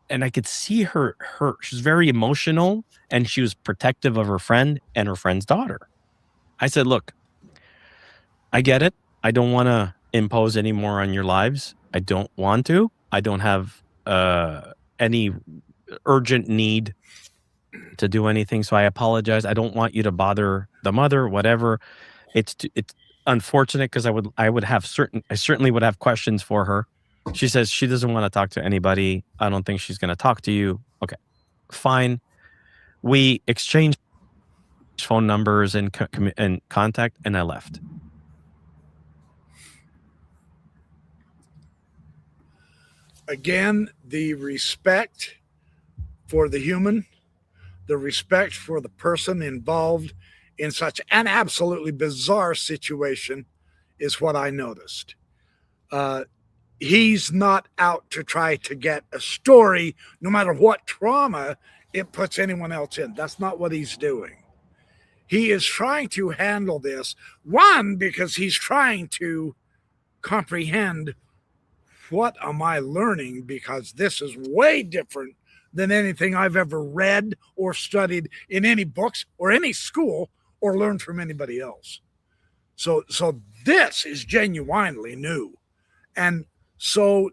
and I could see her she's very emotional and she was protective of her friend and her friend's daughter. I said, look, I get it. I don't want to impose any more on your lives. I don't want to. I don't have any urgent need to do anything, so I apologize. I don't want you to bother the mother, whatever. It's unfortunate because I certainly would have questions for her. She says she doesn't want to talk to anybody. I don't think she's going to talk to you. Okay, fine. We exchanged phone numbers and contact, and I left. Again, the respect for the human, the respect for the person involved in such an absolutely bizarre situation is what I noticed. He's not out to try to get a story, no matter what trauma it puts anyone else in. That's not what he's doing. He is trying to handle this, one, because he's trying to comprehend, what am I learning? Because this is way different than anything I've ever read or studied in any books or any school or learned from anybody else. So this is genuinely new. And so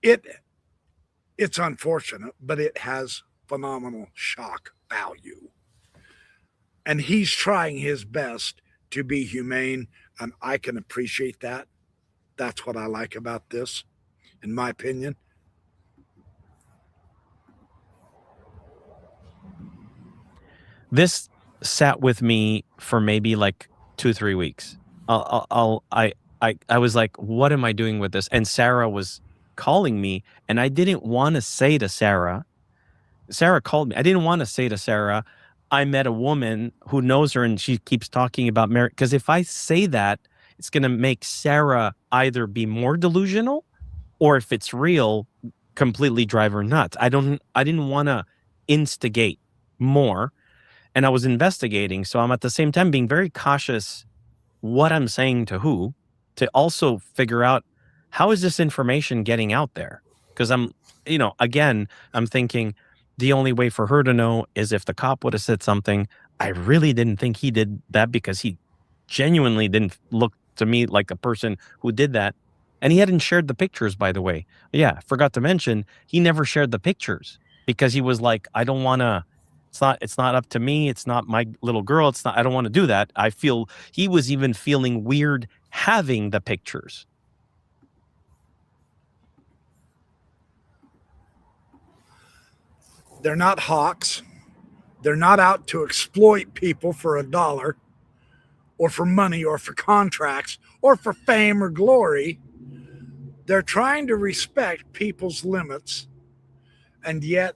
it's unfortunate, but it has phenomenal shock value. And he's trying his best to be humane, and I can appreciate that. That's what I like about this, in my opinion. This sat with me for maybe like 2-3 weeks. I was like, what am I doing with this? And Sarah was calling me, and I didn't want to say to Sarah called me. I didn't want to say to Sarah, I met a woman who knows her and she keeps talking about Mary. Because if I say that, it's going to make Sarah either be more delusional, or if it's real, completely drive her nuts. I didn't want to instigate more. And I was investigating. So I'm at the same time being very cautious what I'm saying to who, to also figure out, how is this information getting out there? Because I'm thinking the only way for her to know is if the cop would have said something. I really didn't think he did that, because he genuinely didn't look to me like a person who did that. And he hadn't shared the pictures, by the way. Yeah, forgot to mention, he never shared the pictures because he was like, I don't want to, it's not up to me. It's not my little girl. I don't want to do that. I feel he was even feeling weird having the pictures. They're not hawks. They're not out to exploit people for $1 or for money or for contracts or for fame or glory. They're trying to respect people's limits, and yet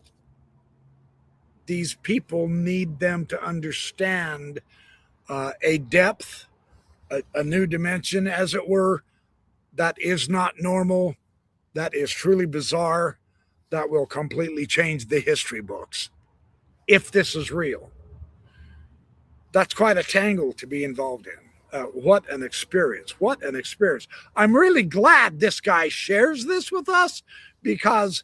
these people need them to understand a depth, a new dimension, as it were, that is not normal, that is truly bizarre, that will completely change the history books, if this is real. That's quite a tangle to be involved in. What an experience. What an experience. I'm really glad this guy shares this with us, because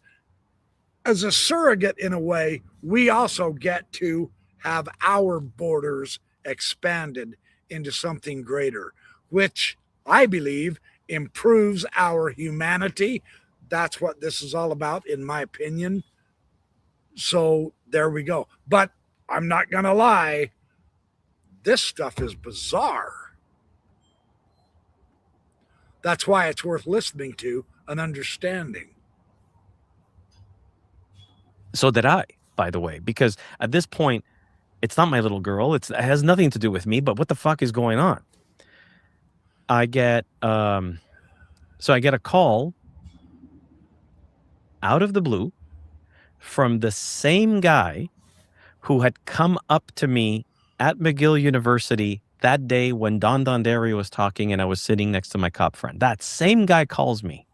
as a surrogate, in a way, we also get to have our borders expanded into something greater, which I believe improves our humanity. That's what this is all about, in my opinion. So there we go. But I'm not going to lie, this stuff is bizarre. That's why it's worth listening to and understanding. So did I, by the way, because at this point, it's not my little girl. It has nothing to do with me, but what the fuck is going on? I get a call out of the blue from the same guy who had come up to me at McGill University that day when Don Dondarriu was talking and I was sitting next to my cop friend. That same guy calls me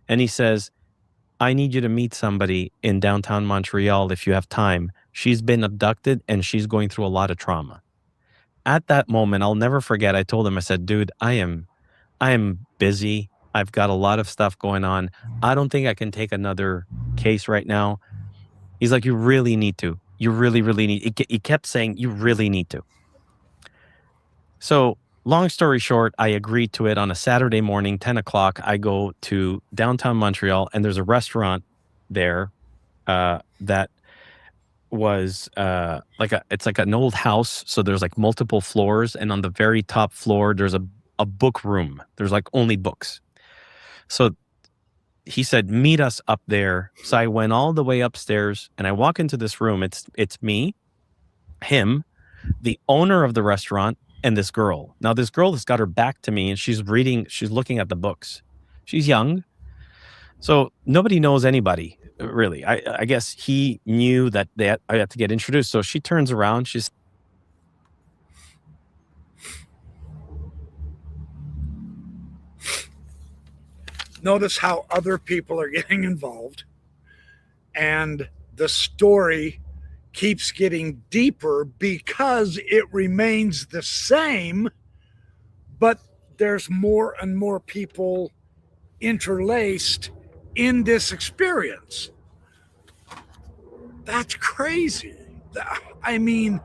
and he says, I need you to meet somebody in downtown Montreal if you have time. She's been abducted and she's going through a lot of trauma. At that moment, I'll never forget, I told him, I said, dude, I am busy. I've got a lot of stuff going on. I don't think I can take another case right now. He's like, you really need to. You really, really need. He kept saying, you really need to. So long story short, I agreed to it on a Saturday morning, 10 o'clock. I go to downtown Montreal and there's a restaurant there. that was it's like an old house. So there's like multiple floors, and on the very top floor, there's a book room. There's like only books. So he said, meet us up there. So I went all the way upstairs, and I walk into this room. It's me, him, the owner of the restaurant, and this girl. Now this girl has got her back to me, and she's looking at the books. She's young. So nobody knows anybody, really. I guess he knew that I had to get introduced. So she turns around. She's notice how other people are getting involved, and the story keeps getting deeper because it remains the same, but there's more and more people interlaced in this experience. That's crazy. I mean,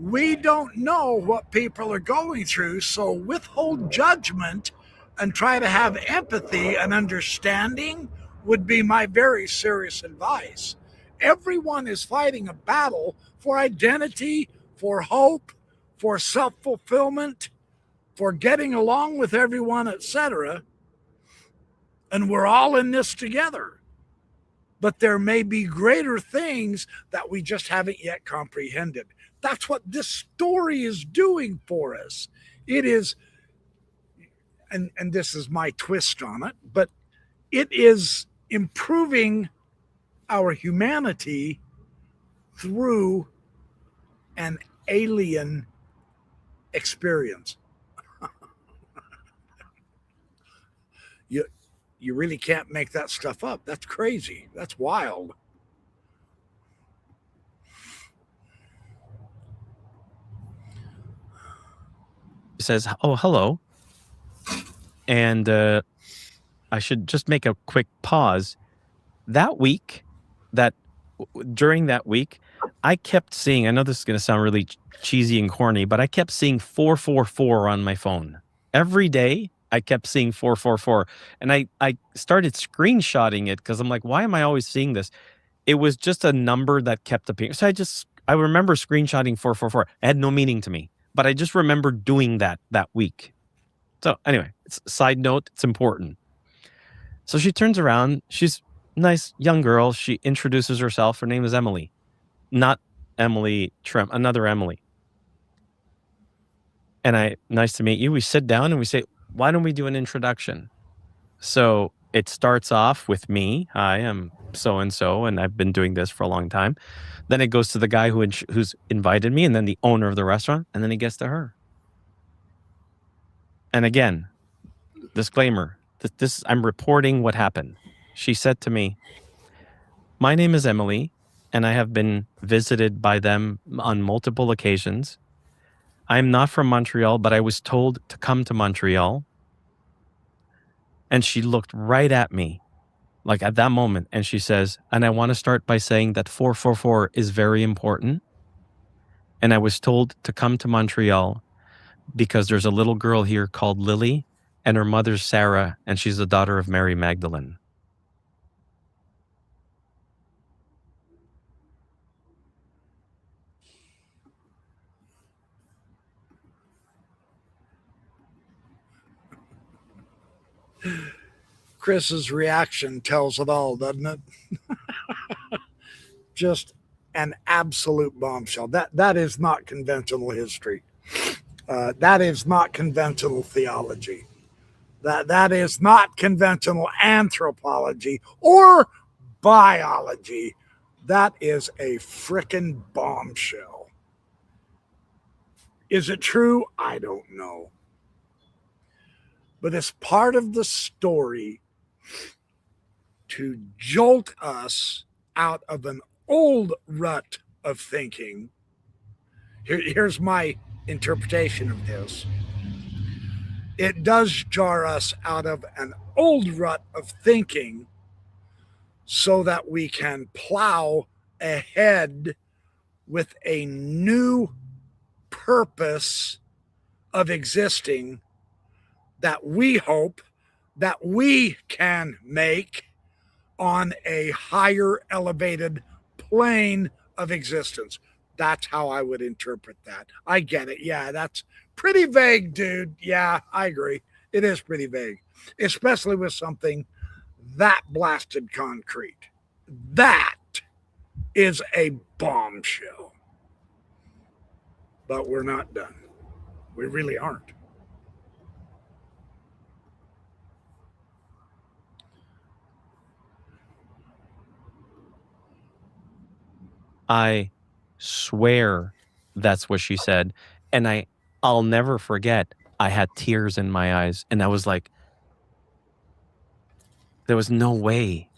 we don't know what people are going through, so withhold judgment and try to have empathy and understanding would be my very serious advice. Everyone is fighting a battle for identity, for hope, for self-fulfillment, for getting along with everyone, etc. And we're all in this together. But there may be greater things that we just haven't yet comprehended. That's what this story is doing for us. It is, and this is my twist on it, but it is improving our humanity through an alien experience. You really can't make that stuff up. That's crazy. That's wild. Says, oh, hello. And I should just make a quick pause. During that week, I kept seeing, I know this is going to sound really cheesy and corny, but I kept seeing 444 on my phone. Every day, I kept seeing 444. And I started screenshotting it because I'm like, why am I always seeing this? It was just a number that kept appearing. So I remember screenshotting 444. It had no meaning to me, but I just remember doing that week. So anyway, it's a side note. It's important. So she turns around. She's a nice young girl. She introduces herself. Her name is Emily. Not Emily Trem, another Emily. And nice to meet you. We sit down and we say, why don't we do an introduction? So it starts off with me. I am so-and-so, and I've been doing this for a long time. Then it goes to the guy who's invited me, and then the owner of the restaurant, and then it gets to her. And again, disclaimer, I'm reporting what happened. She said to me, my name is Emily, and I have been visited by them on multiple occasions. I'm not from Montreal, but I was told to come to Montreal. And she looked right at me, like at that moment, and she says, and I want to start by saying that 444 is very important. And I was told to come to Montreal because there's a little girl here called Lily, and her mother's Sarah, and she's the daughter of Mary Magdalene. Chris's reaction tells it all, doesn't it? Just an absolute bombshell. That is not conventional history. That is not conventional theology. That is not conventional anthropology or biology. That is a frickin' bombshell. Is it true? I don't know. But it's part of the story to jolt us out of an old rut of thinking. Here's my interpretation of this. It does jar us out of an old rut of thinking so that we can plow ahead with a new purpose of existing that we hope that we can make on a higher elevated plane of existence. That's how I would interpret that. I get it. Yeah, that's pretty vague, dude. Yeah, I agree. It is pretty vague, especially with something that blasted concrete. That is a bombshell. But we're not done. We really aren't. I swear that's what she said. And I'll never forget, I had tears in my eyes. And I was like, there was no way.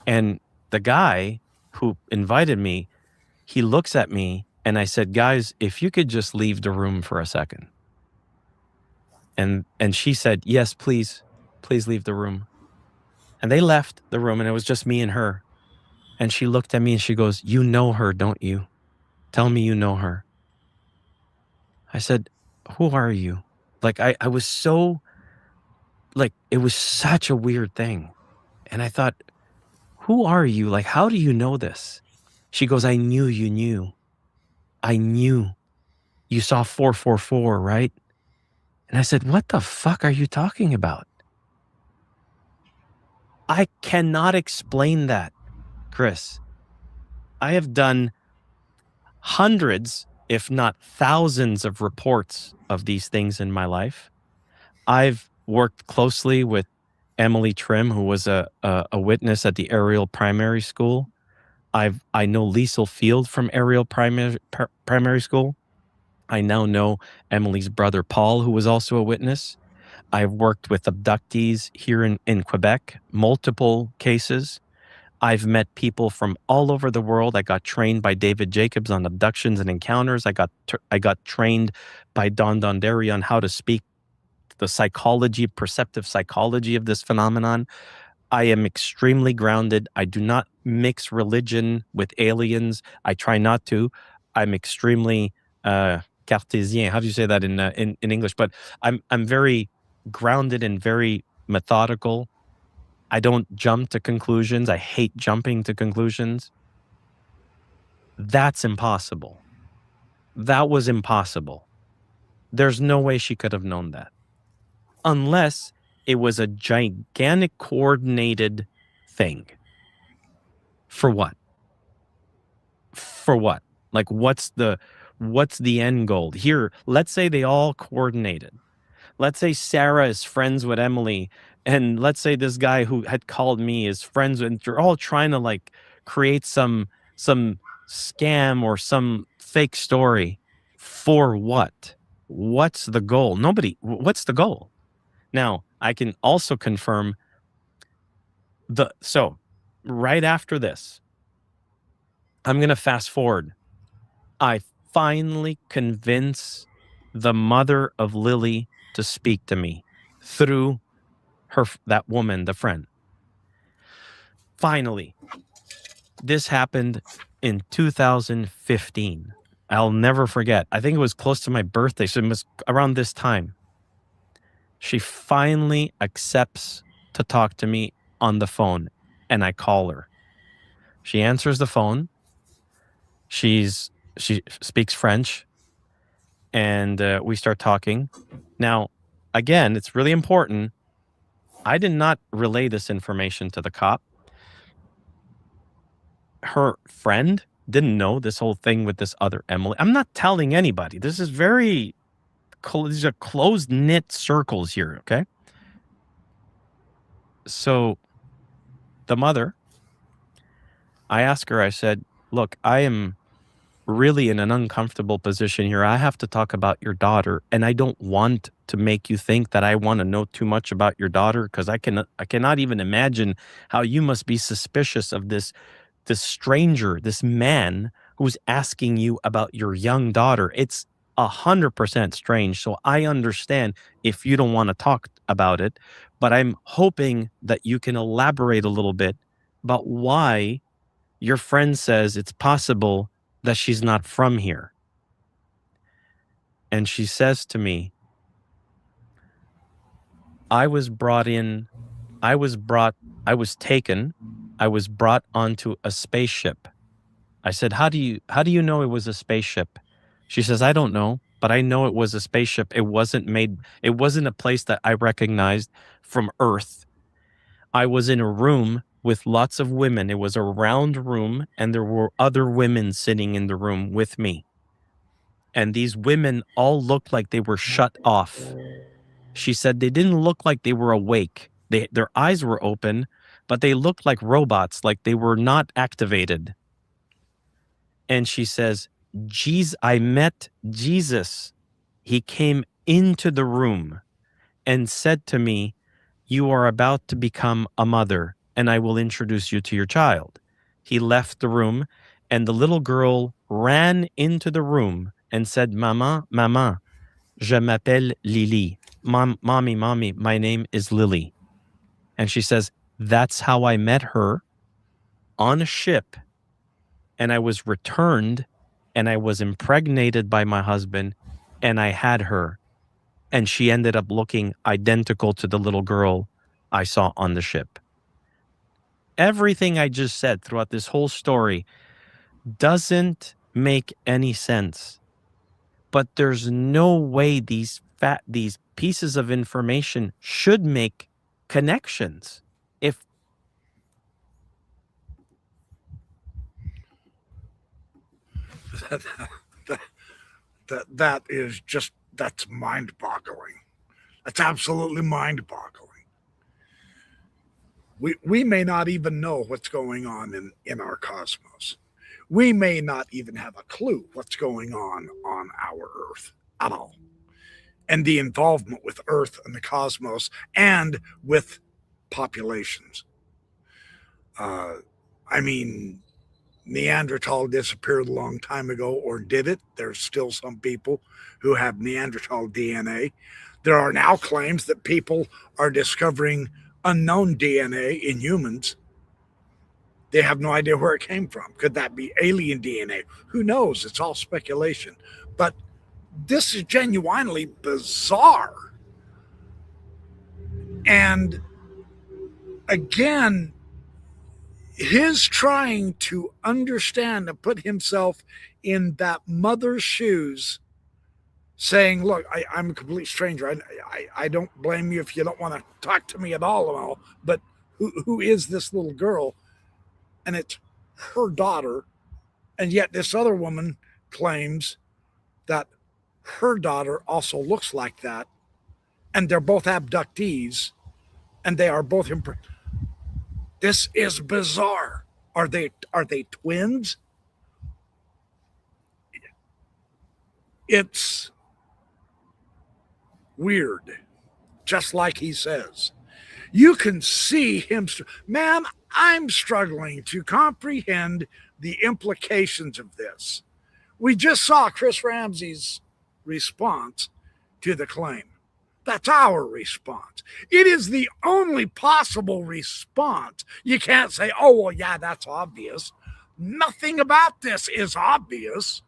And the guy who invited me, he looks at me and I said, guys, if you could just leave the room for a second. And she said, yes, please leave the room. And they left the room and it was just me and her. And she looked at me and she goes, you know her, don't you? Tell me you know her. I said, who are you? Like, I was so, like, it was such a weird thing. And I thought, who are you? Like, how do you know this? She goes, I knew you knew. I knew. You saw 444, right? And I said, what the fuck are you talking about? I cannot explain that, Chris. I have done hundreds, if not thousands, of reports of these things in my life. I've worked closely with Emily Trim, who was a witness at the Ariel Primary School. I know Liesl Field from Ariel Primary School. I now know Emily's brother Paul, who was also a witness. I've worked with abductees here in Quebec, multiple cases. I've met people from all over the world. I got trained by David Jacobs on abductions and encounters. I got trained by Don Donderi on how to speak the psychology, perceptive psychology of this phenomenon. I am extremely grounded. I do not mix religion with aliens. I try not to. I'm extremely Cartesian. How do you say that in English? But I'm very grounded and very methodical. I don't jump to conclusions. I hate jumping to conclusions. That's impossible. That was impossible. There's no way she could have known that. Unless it was a gigantic coordinated thing. For what? For what? Like, what's the end goal? Here, let's say they all coordinated. Let's say Sarah is friends with Emily, and let's say this guy who had called me is friends with, and you're all trying to like create some scam or some fake story. For what? What's the goal? What's the goal? Now, I can also confirm so right after this, I'm going to fast forward. I finally convince the mother of Lily to speak to me through that woman, the friend. Finally, this happened in 2015. I'll never forget. I think it was close to my birthday, so it was around this time. She finally accepts to talk to me on the phone, and I call her. She answers the phone. She speaks French, and we start talking. Now, again, it's really important. I did not relay this information to the cop. Her friend didn't know this whole thing with this other Emily. I'm not telling anybody. This is these are closed-knit circles here, okay? So the mother, I asked her, I said, look, I am really in an uncomfortable position here. I have to talk about your daughter, and I don't want to make you think that I want to know too much about your daughter, because I cannot even imagine how you must be suspicious of this stranger, this man who's asking you about your young daughter. It's 100% strange. So I understand if you don't want to talk about it, but I'm hoping that you can elaborate a little bit about why your friend says it's possible that she's not from here. And she says to me, I was taken I was brought onto a spaceship. I said, how do you know it was a spaceship? She says, I don't know, but I know it was a spaceship. It wasn't a place that I recognized from Earth. I was in a room with lots of women. It was a round room, and there were other women sitting in the room with me. And these women all looked like they were shut off. She said they didn't look like they were awake. Their eyes were open, but they looked like robots, like they were not activated. And she says, I met Jesus. He came into the room and said to me, you are about to become a mother, and I will introduce you to your child. He left the room, and the little girl ran into the room and said, Mama, Mama, je m'appelle Lily. Mommy, my name is Lily. And she says, that's how I met her on a ship. And I was returned, and I was impregnated by my husband, and I had her. And she ended up looking identical to the little girl I saw on the ship. Everything I just said throughout this whole story doesn't make any sense. But there's no way these pieces of information should make connections. If that is just, that's mind-boggling. That's absolutely mind-boggling. We may not even know what's going on in our cosmos. We may not even have a clue what's going on our Earth at all. And the involvement with Earth and the cosmos and with populations. I mean, Neanderthal disappeared a long time ago, or did it? There's still some people who have Neanderthal DNA. There are now claims that people are discovering unknown DNA in humans. They have no idea where it came from. Could that be alien DNA? Who knows? It's all speculation. But this is genuinely bizarre. And again, his trying to understand and put himself in that mother's shoes, saying, look, I'm a complete stranger. I don't blame you if you don't want to talk to me at all, but who is this little girl? And it's her daughter. And yet this other woman claims that her daughter also looks like that. And they're both abductees. And they are both This is bizarre. Are they twins? It's weird, just like he says. You can see him. Ma'am, I'm struggling to comprehend the implications of this. We just saw Chris Ramsey's response to the claim. That's our response. It is the only possible response. You can't say, oh, well, yeah, that's obvious. Nothing about this is obvious.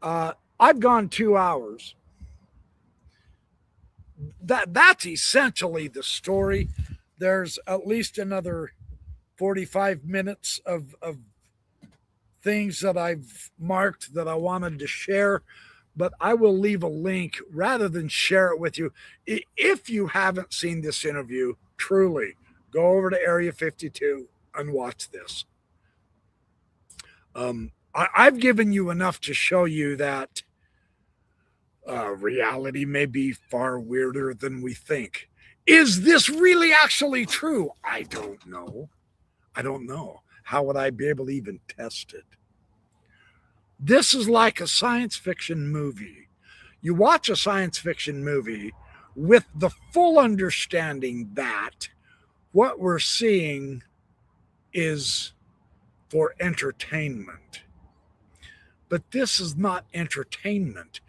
I've gone 2 hours. That's essentially the story. There's at least another 45 minutes of things that I've marked that I wanted to share, but I will leave a link rather than share it with you. If you haven't seen this interview, truly, go over to Area 52 and watch this. I've given you enough to show you that reality may be far weirder than we think. Is this really actually true? I don't know. How would I be able to even test it? This is like a science fiction movie. You watch a science fiction movie with the full understanding that what we're seeing is for entertainment. But this is not entertainment.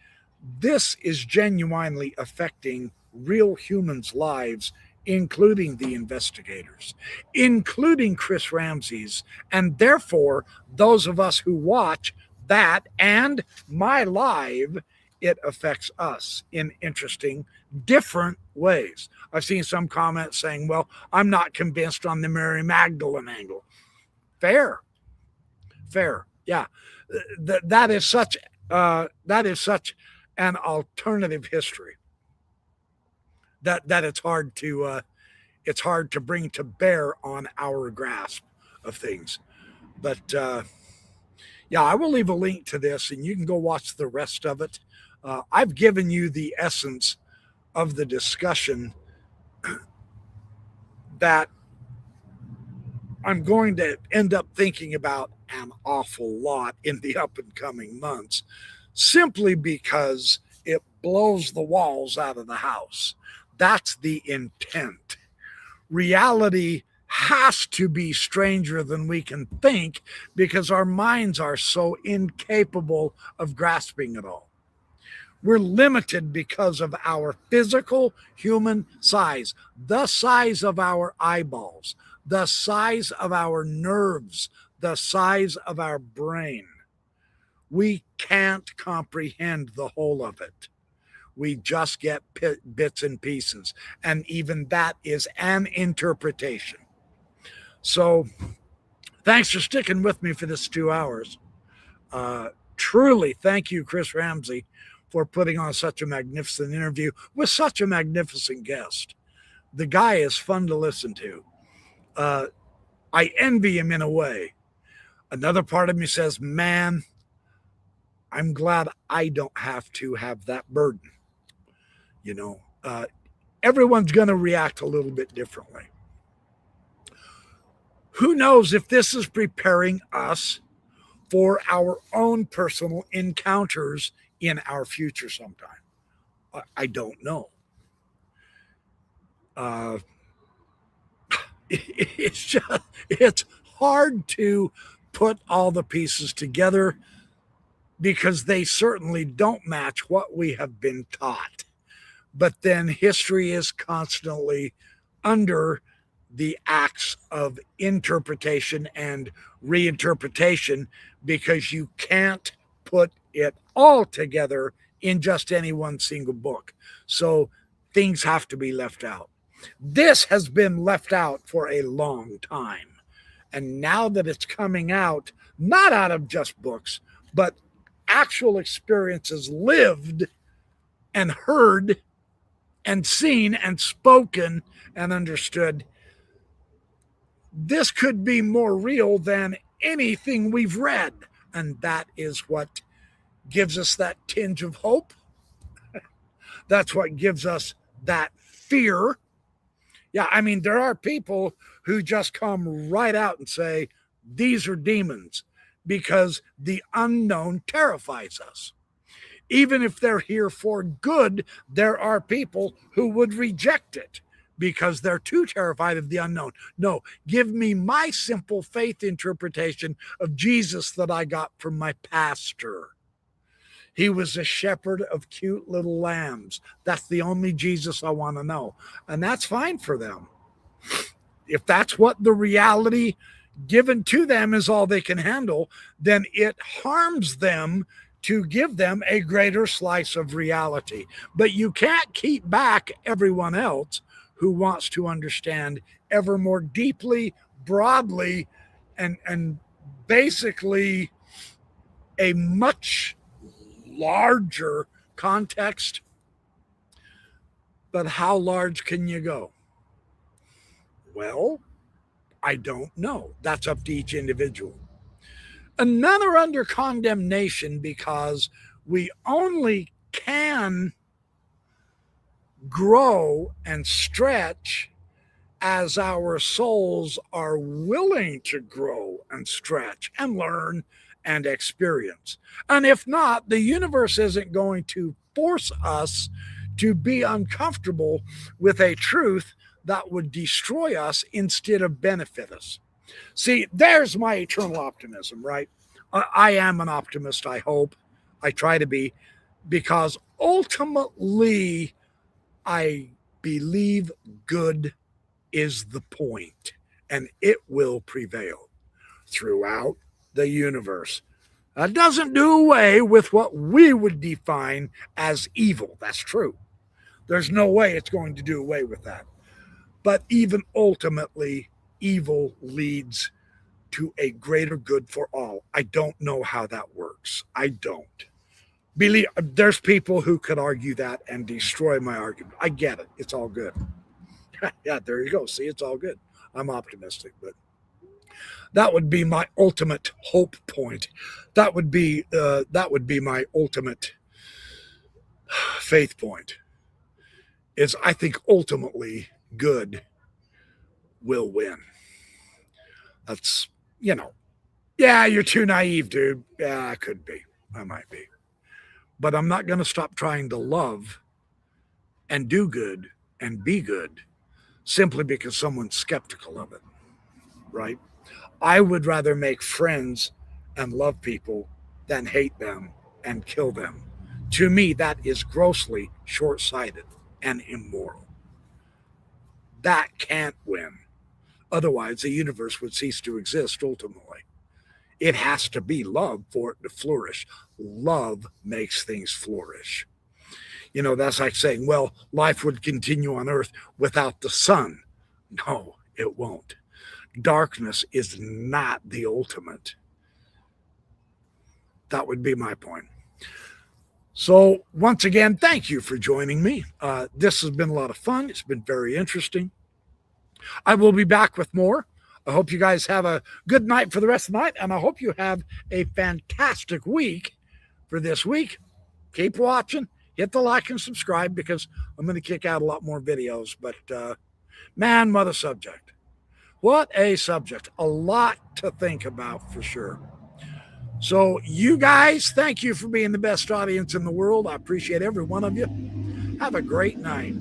This is genuinely affecting real humans' lives, including the investigators, including Chris Ramsey's, and therefore those of us who watch that and my live it affects us in interesting, different ways. I've seen some comments saying, well, I'm not convinced on the Mary Magdalene angle. Fair. Yeah. That is such an alternative history that it's hard to bring to bear on our grasp of things. But yeah, I will leave a link to this and you can go watch the rest of it. I've given you the essence of the discussion that I'm going to end up thinking about an awful lot in the up and coming months, simply because it blows the walls out of the house. That's the intent. Reality has to be stranger than we can think because our minds are so incapable of grasping it all. We're limited because of our physical human size, the size of our eyeballs, the size of our nerves, the size of our brain. We can't comprehend the whole of it. We just get bits and pieces. And even that is an interpretation. So thanks for sticking with me for this 2 hours. Truly, thank you, Chris Ramsey, for putting on such a magnificent interview with such a magnificent guest. The guy is fun to listen to. I envy him in a way. Another part of me says, man, I'm glad I don't have to have that burden. You know, everyone's going to react a little bit differently. Who knows if this is preparing us for our own personal encounters in our future sometime. I don't know. It's hard to put all the pieces together because they certainly don't match what we have been taught. But then history is constantly under the acts of interpretation and reinterpretation because you can't put it all together in just any one single book. So things have to be left out. This has been left out for a long time. And now that it's coming out, not out of just books, but actual experiences lived and heard and seen and spoken and understood, this could be more real than anything we've read. And that is what gives us that tinge of hope. That's what gives us that fear. Yeah, I mean, there are people who just come right out and say, these are demons, because the unknown terrifies us. Even if they're here for good, there are people who would reject it because they're too terrified of the unknown. No, give me my simple faith interpretation of Jesus that I got from my pastor. He was a shepherd of cute little lambs. That's the only Jesus I want to know. And that's fine for them. If that's what the reality given to them is all they can handle, then it harms them to give them a greater slice of reality. But you can't keep back everyone else who wants to understand ever more deeply, broadly, and basically a much larger context. But how large can you go? Well, I don't know. That's up to each individual. And none are under condemnation because we only can grow and stretch as our souls are willing to grow and stretch and learn and experience. And if not, the universe isn't going to force us to be uncomfortable with a truth that would destroy us instead of benefit us. See, there's my eternal optimism, right? I am an optimist, I hope. I try to be, because ultimately, I believe good is the point, and it will prevail throughout the universe. That doesn't do away with what we would define as evil. That's true. There's no way it's going to do away with that. But even ultimately, evil leads to a greater good for all. I don't know how that works. I don't. Believe there's people who could argue that and destroy my argument. I get it. It's all good. Yeah, there you go. See, it's all good. I'm optimistic, but that would be my ultimate hope point. That would be my ultimate faith point. Is I think ultimately good will win. That's, yeah, you're too naive, dude. Yeah, I could be. I might be. But I'm not going to stop trying to love and do good and be good simply because someone's skeptical of it, right? I would rather make friends and love people than hate them and kill them. To me, that is grossly short-sighted and immoral. That can't win. Otherwise, the universe would cease to exist ultimately. It has to be love for it to flourish. Love makes things flourish. That's like saying, well, life would continue on Earth without the sun. No, it won't. Darkness is not the ultimate. That would be my point. So once again, thank you for joining me. This has been a lot of fun. It's been very interesting. I will be back with more. I hope you guys have a good night for the rest of the night, and I hope you have a fantastic week for this week. Keep watching. Hit the like and subscribe because I'm going to kick out a lot more videos. But man, what a subject. What a subject. A lot to think about for sure. So you guys, thank you for being the best audience in the world. I appreciate every one of you. Have a great night.